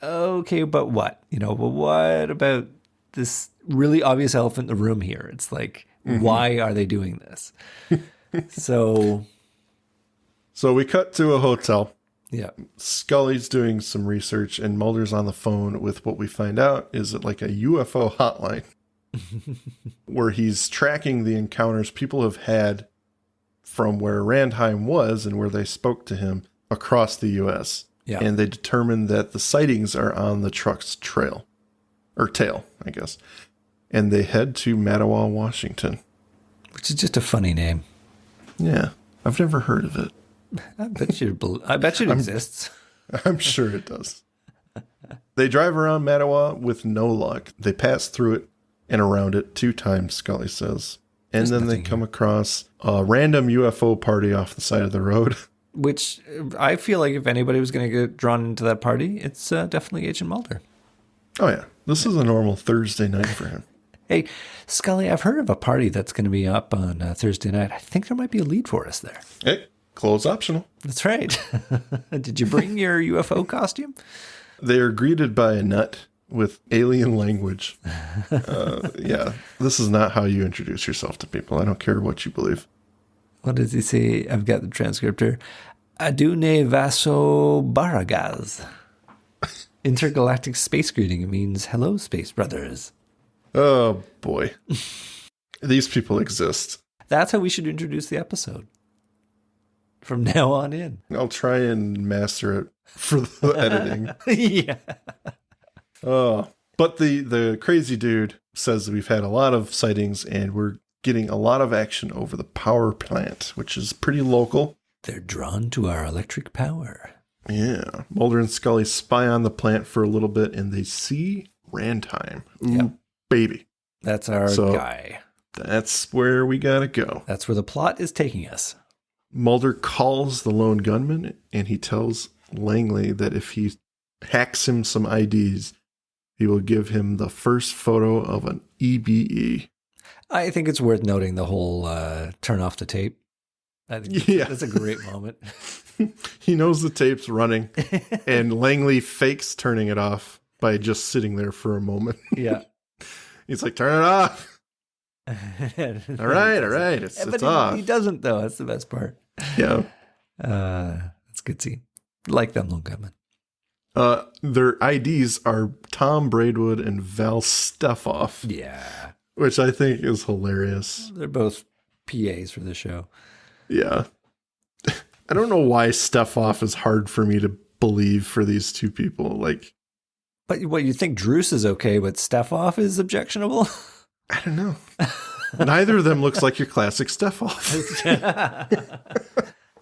okay, but what? But what about this really obvious elephant in the room here? It's like, why are they doing this? So we cut to a hotel. Yeah. Scully's doing some research, and Mulder's on the phone with what we find out is like a UFO hotline where he's tracking the encounters people have had from where Randheim was and where they spoke to him across the U.S. Yeah. And they determined that the sightings are on the truck's tail, I guess. And they head to Mattawa, Washington. Which is just a funny name. Yeah, I've never heard of it. I bet you it exists. I'm sure it does. They drive around Mattawa with no luck. They pass through it and around it 2 times, Scully says. And then they come across a random UFO party off the side of the road. Which I feel like if anybody was going to get drawn into that party, it's definitely Agent Mulder. Oh, yeah. This is a normal Thursday night for him. Hey, Scully, I've heard of a party that's going to be up on Thursday night. I think there might be a lead for us there. Hey, clothes optional. That's right. Did you bring your UFO costume? They are greeted by a nut with alien language. Yeah, this is not how you introduce yourself to people. I don't care what you believe. What does he say? I've got the transcript here. Adune Vaso Baragaz. Intergalactic space greeting. It means hello, space brothers. Oh, boy. These people exist. That's how we should introduce the episode. From now on in. I'll try and master it for the editing. Yeah. Oh, but the crazy dude says we've had a lot of sightings and we're getting a lot of action over the power plant, which is pretty local. They're drawn to our electric power. Yeah. Mulder and Scully spy on the plant for a little bit and they see Rantime. Ooh, yep. Baby. That's our guy. That's where we gotta go. That's where the plot is taking us. Mulder calls the lone gunman and he tells Langley that if he hacks him some IDs, he will give him the first photo of an E.B.E. I think it's worth noting the whole turn off the tape. I think that's a great moment. He knows the tape's running, and Langley fakes turning it off by just sitting there for a moment. Yeah. He's like, turn it off. All right. It's off. He doesn't, though. That's the best part. Yeah. That's a good scene. Like them, Lone Gunman. Their IDs are Tom Braidwood and Val Stefoff. Yeah. Which I think is hilarious. They're both PAs for the show. Yeah. I don't know why Stefoff is hard for me to believe for these two people. But what, you think Druce is okay, but Stefoff is objectionable? I don't know. Neither of them looks like your classic Stefoff.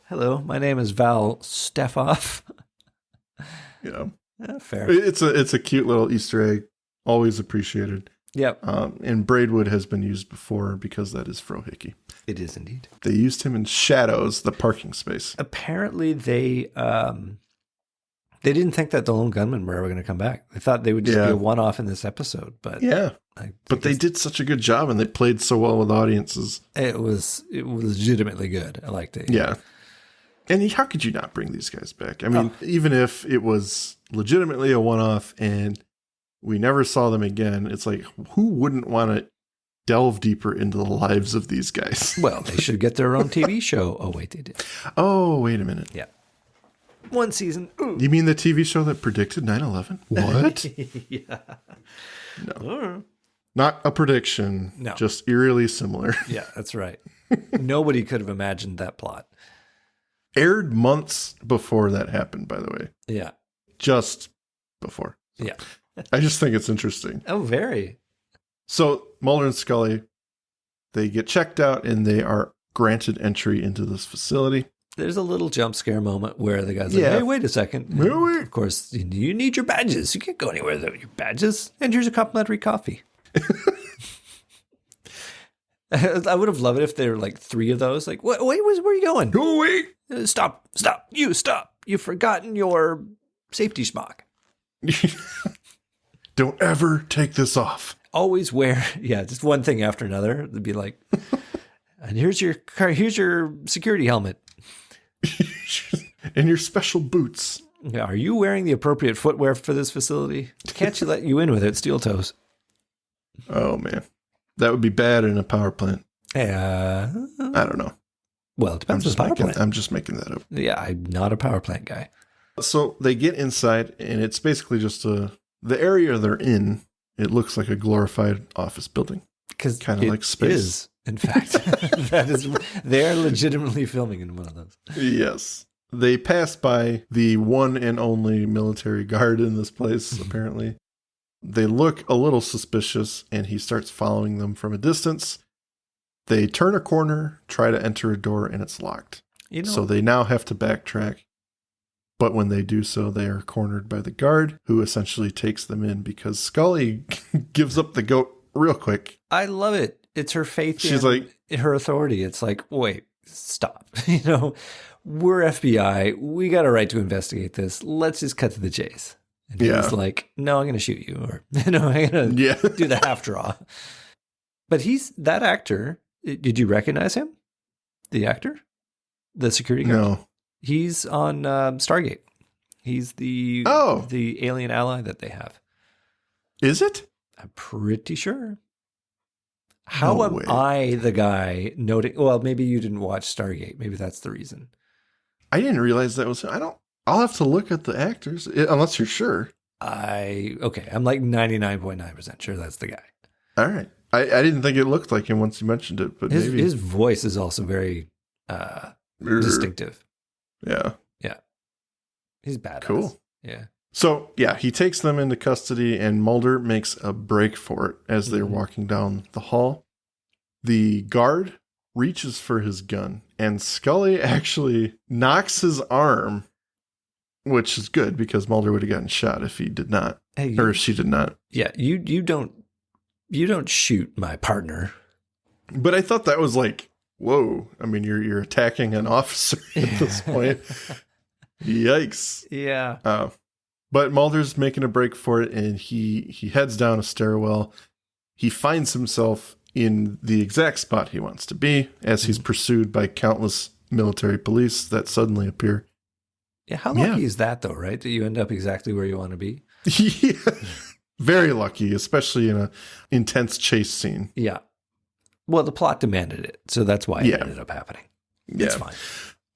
Hello, my name is Val Stefoff. Yeah. Fair. It's a cute little Easter egg. Always appreciated. Yep. And Braidwood has been used before because that is Frohickey. It is indeed. They used him in Shadows, the parking space. Apparently they didn't think that the Lone Gunmen were ever going to come back. They thought they would just be a one-off in this episode. But yeah. But they did such a good job and they played so well with audiences. It was legitimately good. I liked it. Yeah. And how could you not bring these guys back? I mean, even if it was legitimately a one-off and we never saw them again, it's like, who wouldn't want to delve deeper into the lives of these guys? Well, they should get their own TV show. Oh, wait, they did. Oh, wait a minute. Yeah. One season. Ooh. You mean the TV show that predicted 9/11? What? Yeah. No. Not a prediction. No. Just eerily similar. Yeah, that's right. Nobody could have imagined that plot. Aired months before that happened, by the way. Yeah. Just before. So yeah. I just think it's interesting. Oh, very. So Mulder and Scully, they get checked out and they are granted entry into this facility. There's a little jump scare moment where the guy's like, hey, wait a second. Really? Of course, you need your badges. You can't go anywhere without your badges. And here's a complimentary coffee. I would have loved it if there were like 3 of those. Like, wait, where are you going? Go away. Stop. You stop. You've forgotten your safety smock. Don't ever take this off. Always wear, just one thing after another. It'd be like, and here's your security helmet. And your special boots. Are you wearing the appropriate footwear for this facility? Can't you let you in with it, steel toes? Oh, man. That would be bad in a power plant. I don't know. Well, it depends on the power plant. I'm just making that up. Yeah, I'm not a power plant guy. So they get inside, and it's basically just the area they're in. It looks like a glorified office building. Because kind of like space. Is, in fact. They're legitimately filming in one of those. Yes. They pass by the one and only military guard in this place, apparently. They look a little suspicious, and he starts following them from a distance. They turn a corner, try to enter a door, and it's locked. So they now have to backtrack. But when they do so, they are cornered by the guard, who essentially takes them in because Scully gives up the goat real quick. I love it. It's her faith in her authority. It's like, wait, stop. We're FBI. We got a right to investigate this. Let's just cut to the chase. And he's like, no, I'm going to shoot you. Or, I'm going to do the half draw. But that actor, did you recognize him? The actor? The security guard? No. He's on Stargate. He's the alien ally that they have. Is it? I'm pretty sure. How am I the guy noting? Well, maybe you didn't watch Stargate. Maybe that's the reason. I didn't realize that was. I'll have to look at the actors unless you're sure. I'm like 99.9% sure that's the guy. All right. I didn't think it looked like him once you mentioned it, but maybe his voice is also very distinctive. Yeah. Yeah. He's badass. Cool. Yeah. So, he takes them into custody, and Mulder makes a break for it as they're walking down the hall. The guard reaches for his gun, and Scully actually knocks his arm, which is good because Mulder would have gotten shot if he did not, or if she did not. Yeah, you don't shoot my partner. But I thought that was like, whoa. I mean, you're attacking an officer at this point. Yikes. Yeah. But Mulder's making a break for it, and he heads down a stairwell. He finds himself in the exact spot he wants to be as he's pursued by countless military police that suddenly appear. Yeah, how lucky is that, though, right? That you end up exactly where you want to be? Yeah. Very lucky, especially in an intense chase scene. Yeah. Well, the plot demanded it, so that's why it ended up happening. It's fine.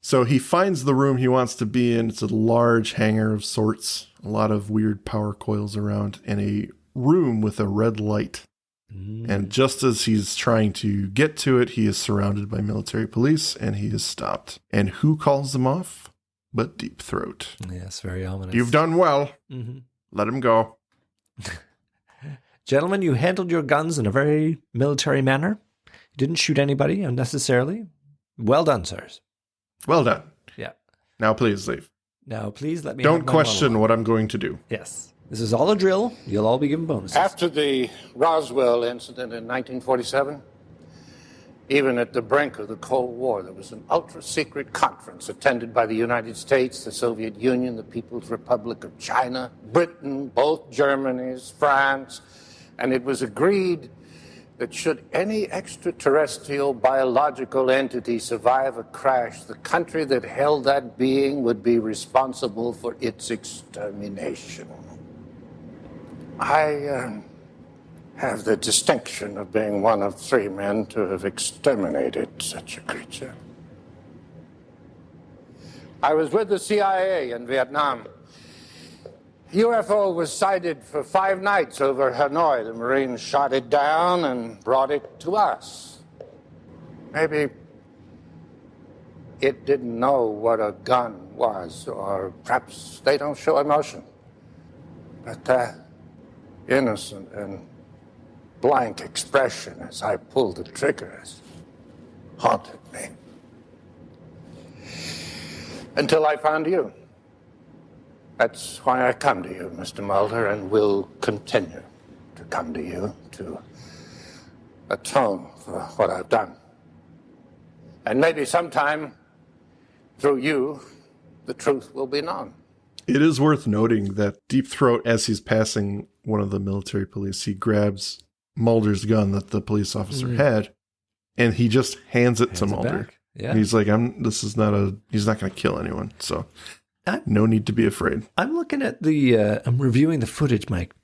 So he finds the room he wants to be in. It's a large hangar of sorts, a lot of weird power coils around, and a room with a red light. And just as he's trying to get to it, he is surrounded by military police, and he is stopped. And who calls them off but Deep Throat? Yes, very ominous. You've done well. Let him go. Gentlemen, you handled your guns in a very military manner. You didn't shoot anybody unnecessarily. Well done, sirs. Well done. Yeah. Now please leave. Now please let me Don't question what I'm going to do. Yes. This is all a drill. You'll all be given bonuses. After the Roswell incident in 1947, even at the brink of the Cold War, there was an ultra-secret conference attended by the United States, the Soviet Union, the People's Republic of China, Britain, both Germanys, France, and it was agreed that should any extraterrestrial biological entity survive a crash, the country that held that being would be responsible for its extermination. I have the distinction of being one of 3 men to have exterminated such a creature. I was with the CIA in Vietnam. UFO was sighted for 5 nights over Hanoi. The Marines shot it down and brought it to us. Maybe it didn't know what a gun was, or perhaps they don't show emotion. But that innocent and blank expression as I pulled the trigger has haunted me. Until I found you. That's why I come to you, Mr. Mulder, and will continue to come to you to atone for what I've done. And maybe sometime, through you, the truth will be known. It is worth noting that Deep Throat, as he's passing one of the military police, he grabs Mulder's gun that the police officer had, and he just hands it to Mulder. Yeah. He's like, he's not going to kill anyone, so no need to be afraid. I'm looking at I'm reviewing the footage, Mike,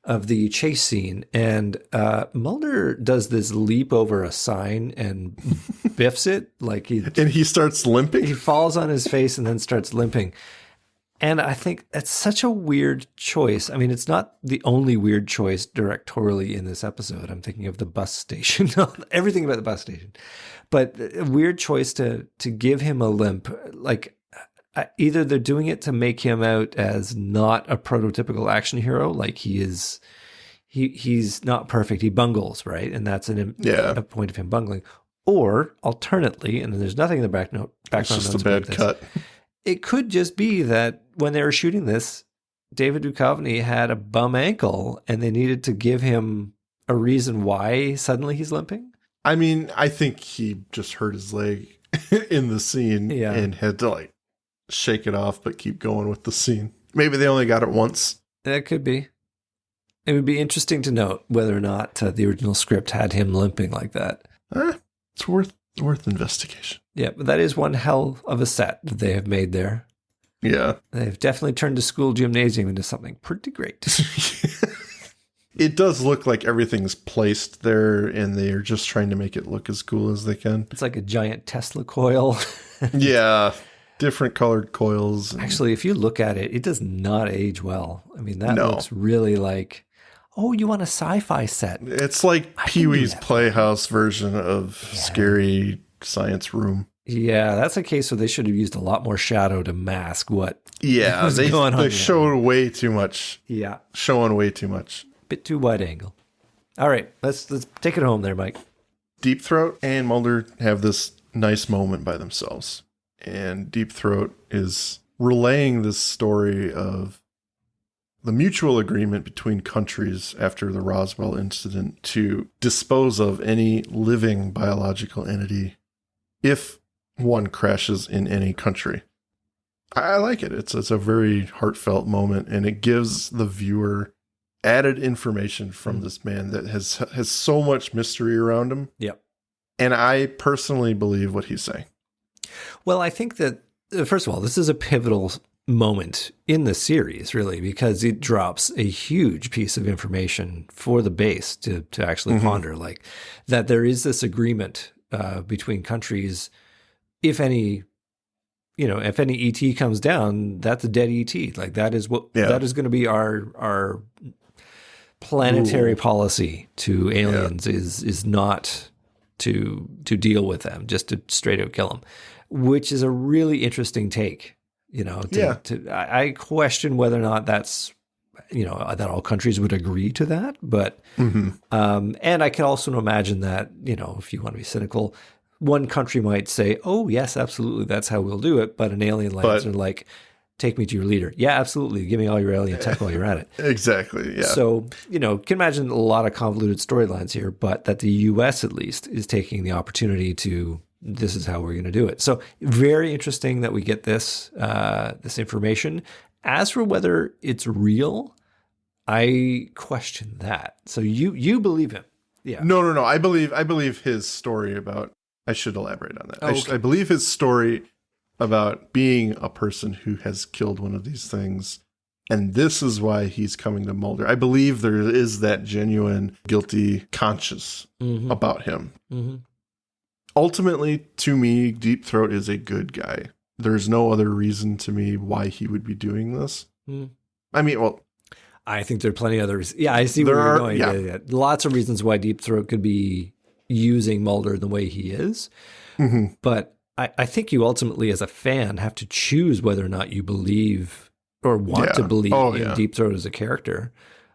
of the chase scene, and Mulder does this leap over a sign and biffs it. And he starts limping? He falls on his face and then starts limping. And I think that's such a weird choice. I mean, it's not the only weird choice directorially in this episode. I'm thinking of the bus station, everything about the bus station. But a weird choice to give him a limp. Like, either they're doing it to make him out as not a prototypical action hero, like he's not perfect, he bungles, right? And that's a point of him bungling. Or alternately, and there's nothing in the background It's just a notes bad about this, cut. it could just be that when they were shooting this, David Duchovny had a bum ankle and they needed to give him a reason why suddenly he's limping. I mean, I think he just hurt his leg in the scene and had to like shake it off, but keep going with the scene. Maybe they only got it once. That could be. It would be interesting to note whether or not the original script had him limping like that. It's worth investigation. Yeah, but that is one hell of a set that they have made there. Yeah. They've definitely turned the school gymnasium into something pretty great. It does look like everything's placed there and they're just trying to make it look as cool as they can. It's like a giant Tesla coil. Yeah. Different colored coils. Actually, if you look at it, it does not age well. I mean, that looks really like, oh, you want a sci-fi set. It's like Pee-wee's Playhouse version of Scary Science Room. Yeah, that's a case where they should have used a lot more shadow to mask what was going on. They showed way too much. Yeah. Showing way too much. Bit too wide angle. All right, let's take it home there, Mike. Deep Throat and Mulder have this nice moment by themselves. And Deep Throat is relaying this story of the mutual agreement between countries after the Roswell incident to dispose of any living biological entity if one crashes in any country. I like it. It's a very heartfelt moment, and it gives the viewer added information from this man that has so much mystery around him. Yep. And I personally believe what he's saying. Well, I think that, first of all, this is a pivotal moment in the series, really, because it drops a huge piece of information for the base to actually ponder, like that there is this agreement between countries. If any ET comes down, that's a dead ET. Like that is what that is going to be our planetary policy to aliens is not to deal with them, just to straight out kill them, which is a really interesting take. I question whether or not that's, that all countries would agree to that. But, and I can also imagine that, if you want to be cynical, one country might say, oh, yes, absolutely, that's how we'll do it. But an alien lands and like, take me to your leader. Yeah, absolutely. Give me all your alien tech while you're at it. Exactly, yeah. So, can imagine a lot of convoluted storylines here, but that the U.S. at least is taking the opportunity to, this is how we're going to do it. So very interesting that we get this information. As for whether it's real, I question that. So you believe him? Yeah. No. I believe his story about. I should elaborate on that. Okay. I believe his story about being a person who has killed one of these things, and this is why he's coming to Mulder. I believe there is that genuine guilty conscience about him. Mm-hmm. Ultimately, to me, Deep Throat is a good guy. There's no other reason to me why he would be doing this. I mean, well, I think there are plenty of others. Yeah, I see where you're going. Yeah. Lots of reasons why Deep Throat could be using Mulder the way he is. Mm-hmm. But I think you ultimately, as a fan, have to choose whether or not you believe or want to believe in Deep Throat as a character.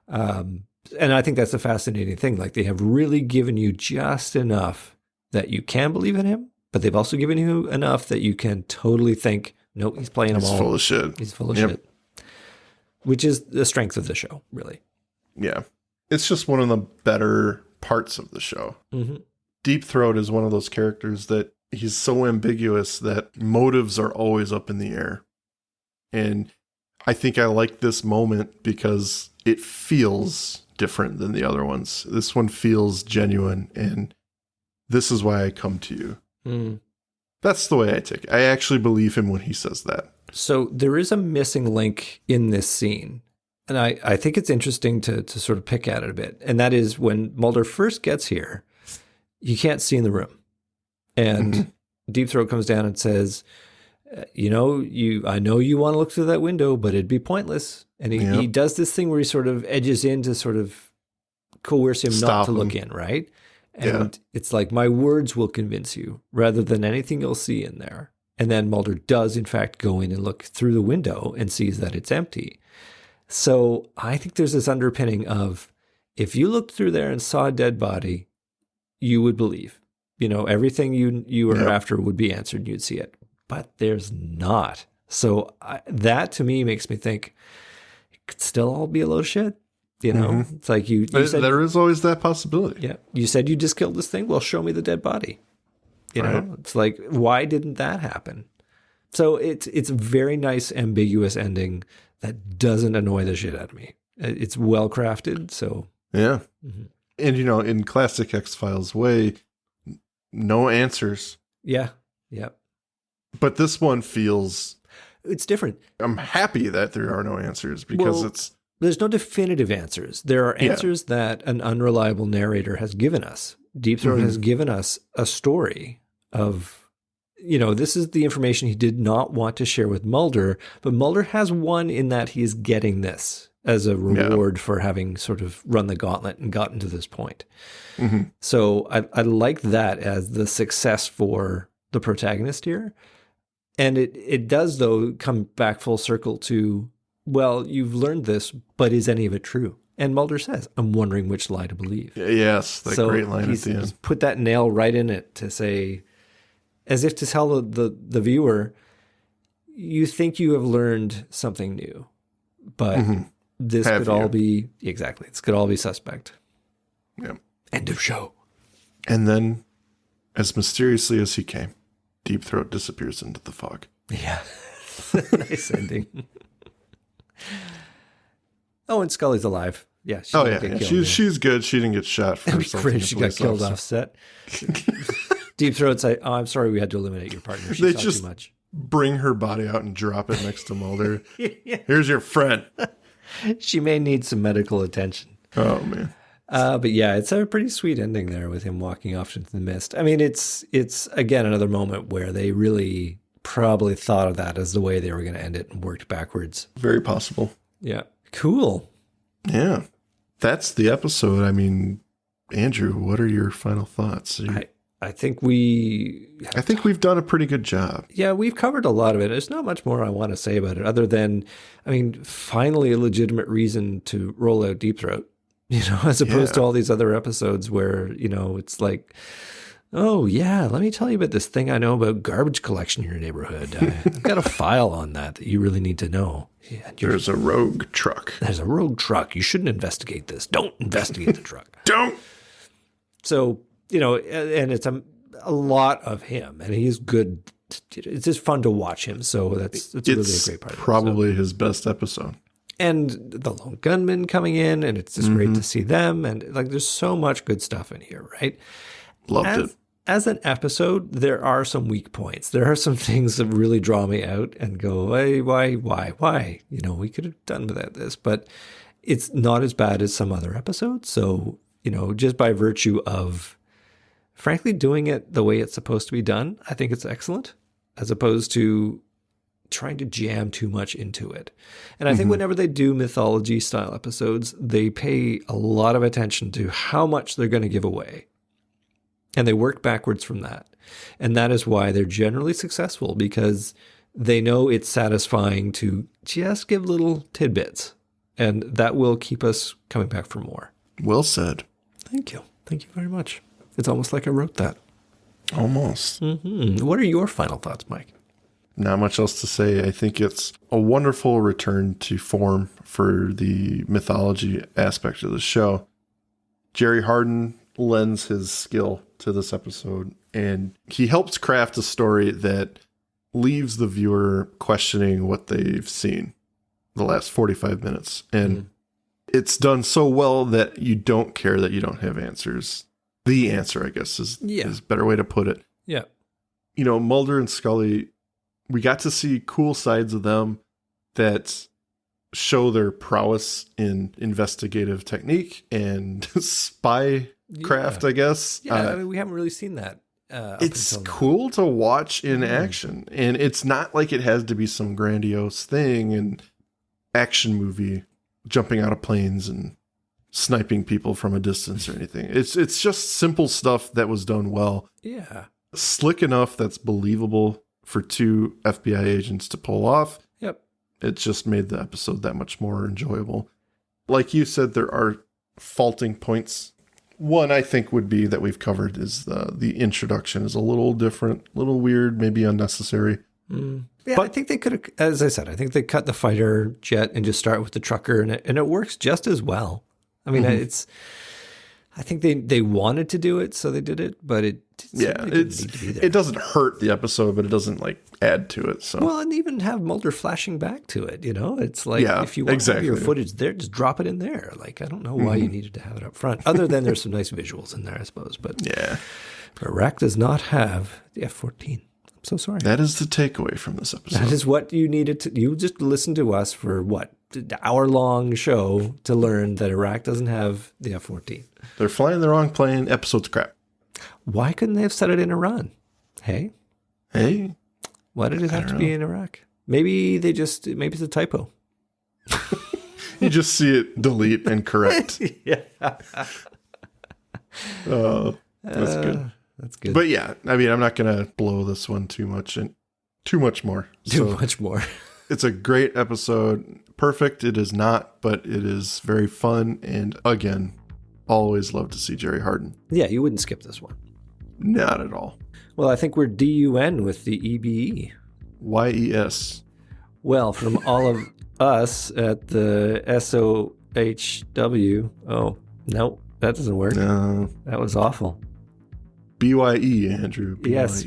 And I think that's a fascinating thing. Like, they have really given you just enough that you can believe in him, but they've also given you enough that you can totally think, nope, he's playing them all. He's full of shit. He's full of shit. Which is the strength of the show, really. Yeah. It's just one of the better parts of the show. Mm-hmm. Deep Throat is one of those characters that he's so ambiguous that motives are always up in the air. And I think I like this moment because it feels different than the other ones. This one feels genuine, and this is why I come to you. Mm. That's the way I take it. I actually believe him when he says that. So there is a missing link in this scene. And I think it's interesting to sort of pick at it a bit. And that is when Mulder first gets here, you can't see in the room. And Deep Throat comes down and says, I know you want to look through that window, but it'd be pointless. And he does this thing where he sort of edges in to sort of coerce him not to look in, right? And it's like, my words will convince you rather than anything you'll see in there. And then Mulder does, in fact, go in and look through the window and sees that it's empty. So I think there's this underpinning of, if you looked through there and saw a dead body, you would believe. everything you were after would be answered and you'd see it. But there's not. So that to me makes me think it could still all be a load of shit. It's like you said, there is always that possibility. Yeah. You said you just killed this thing. Well, show me the dead body. Right. It's like, why didn't that happen? So it's a very nice, ambiguous ending that doesn't annoy the shit out of me. It's well crafted. So yeah. Mm-hmm. And in classic X-Files way, no answers. Yeah. Yeah. But this one feels... It's different. I'm happy that there are no answers because there's no definitive answers. There are answers that an unreliable narrator has given us. Deep Throat has given us a story of, this is the information he did not want to share with Mulder, but Mulder has won in that he is getting this as a reward for having sort of run the gauntlet and gotten to this point. Mm-hmm. So I like that as the success for the protagonist here. And it does, though, come back full circle to, well, you've learned this, but is any of it true? And Mulder says, I'm wondering which lie to believe. Yes, that great line at the end. He's put that nail right in it to say, as if to tell the viewer, you think you have learned something new, but this could all be, exactly, this could all be suspect. Yeah. End of show. And then, as mysteriously as he came, Deep Throat disappears into the fog. Yeah. Nice ending. Oh, and Scully's alive. Yeah. She's good. She didn't get shot for something. She got killed off set. Deep Throat's like, oh, I'm sorry we had to eliminate your partner. She saw just too much. Bring her body out and drop it next to Mulder. Here's your friend. She may need some medical attention. Oh, man. But yeah, it's a pretty sweet ending there with him walking off into the mist. I mean, it's again, another moment where they really probably thought of that as the way they were going to end it and worked backwards. Very possible. Yeah. Cool. Yeah. That's the episode. I mean, Andrew, what are your final thoughts? I think we've done a pretty good job. Yeah, we've covered a lot of it. There's not much more I want to say about it other than, finally a legitimate reason to roll out Deep Throat, as opposed to all these other episodes where, it's like, oh, yeah, let me tell you about this thing I know about garbage collection in your neighborhood. I've got a file on that you really need to know. Yeah, there's a rogue truck. There's a rogue truck. You shouldn't investigate this. Don't investigate the truck. Don't. So, and it's a lot of him, and he's good. It's just fun to watch him. So that's really a great part of it. Probably his best episode. And the lone gunman coming in, and it's just great to see them. And there's so much good stuff in here, right? Loved it. As an episode, there are some weak points. There are some things that really draw me out and go, hey, why? We could have done without this, but it's not as bad as some other episodes. So, just by virtue of, frankly, doing it the way it's supposed to be done, I think it's excellent, as opposed to trying to jam too much into it. And I think whenever they do mythology style episodes, they pay a lot of attention to how much they're going to give away. And they work backwards from that. And that is why they're generally successful, because they know it's satisfying to just give little tidbits. And that will keep us coming back for more. Well said. Thank you. Thank you very much. It's almost like I wrote that. Almost. Mm-hmm. What are your final thoughts, Mike? Not much else to say. I think it's a wonderful return to form for the mythology aspect of the show. Jerry Hardin lends his skill to this episode, and he helps craft a story that leaves the viewer questioning what they've seen the last 45 minutes. And it's done so well that you don't care that you don't have answers. The answer, I guess, is a better way to put it. Yeah. Mulder and Scully, we got to see cool sides of them that show their prowess in investigative technique and spy craft, I guess. Yeah, we haven't really seen that. It's cool to watch in action. And it's not like it has to be some grandiose thing and action movie, jumping out of planes and sniping people from a distance or anything. It's just simple stuff that was done well. Yeah. Slick enough that's believable for two FBI agents to pull off. Yep. It just made the episode that much more enjoyable. Like you said, there are faulting points One I think would be that we've covered is the introduction is a little different, a little weird, maybe unnecessary. Yeah, but I think they could have, as I said, I think they cut the fighter jet and just start with the trucker, and it works just as well. I mean, I think they wanted to do it, so they did it, but it didn't need to be there. It doesn't hurt the episode, but it doesn't like add to it. So well, and even have Mulder flashing back to it, it's like if you want to have your footage there, just drop it in there. Like I don't know why you needed to have it up front, other than there's some nice visuals in there, I suppose. But Iraq does not have the F-14. I'm so sorry. That is the takeaway from this episode. That is what you needed to. You just listened to us for what? An hour-long show to learn that Iraq doesn't have the F-14. They're flying the wrong plane. Episode's crap. Why couldn't they have set it in Iran? Hey? Why did it have to be in Iraq? Maybe it's a typo. You just see it delete and correct. Oh, that's good. That's good. But yeah, I mean, I'm not going to blow this one too much and too much more. It's a great episode. Perfect it is not, but it is very fun. And again, always love to see Jerry Hardin. Yeah, you wouldn't skip this one. Not at all. Well, I think we're DUN with the E.B.E. YES. Well, from all of us at the SOHW. Oh, no, that doesn't work. No. That was awful. BYE, Andrew. BYE. Yes.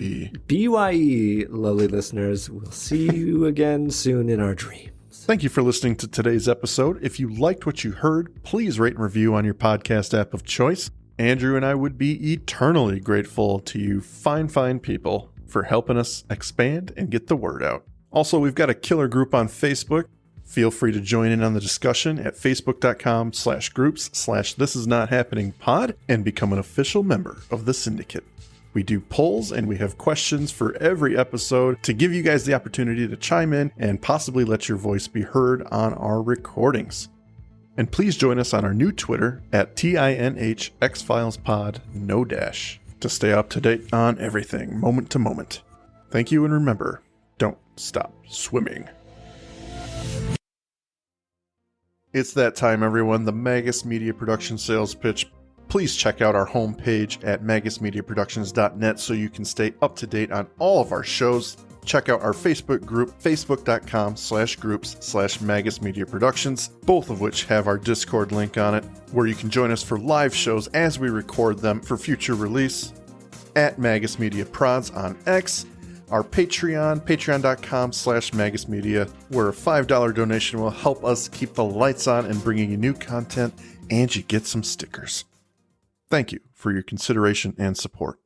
BYE, lovely listeners. We'll see you again soon in our dreams. Thank you for listening to today's episode. If you liked what you heard, please rate and review on your podcast app of choice. Andrew and I would be eternally grateful to you fine people for helping us expand and get the word out. Also, we've got a killer group on Facebook. Feel free to join in on the discussion at facebook.com/groups/thisisnothappeningpod and become an official member of the syndicate. We do polls and we have questions for every episode to give you guys the opportunity to chime in and possibly let your voice be heard on our recordings. And please join us on our new Twitter at tinhxfilespod, no dash, to stay up to date on everything, moment to moment. Thank you, and remember, don't stop swimming. It's that time, everyone, the Magus Media Production sales pitch. Please check out our homepage at magusmediaproductions.net so you can stay up to date on all of our shows. Check out our Facebook group, facebook.com/groups/magusmediaproductions, both of which have our Discord link on it, where you can join us for live shows as we record them for future release. At Magus Media Prods on X, our Patreon, patreon.com/magusmedia, where a $5 donation will help us keep the lights on and bringing you new content, and you get some stickers. Thank you for your consideration and support.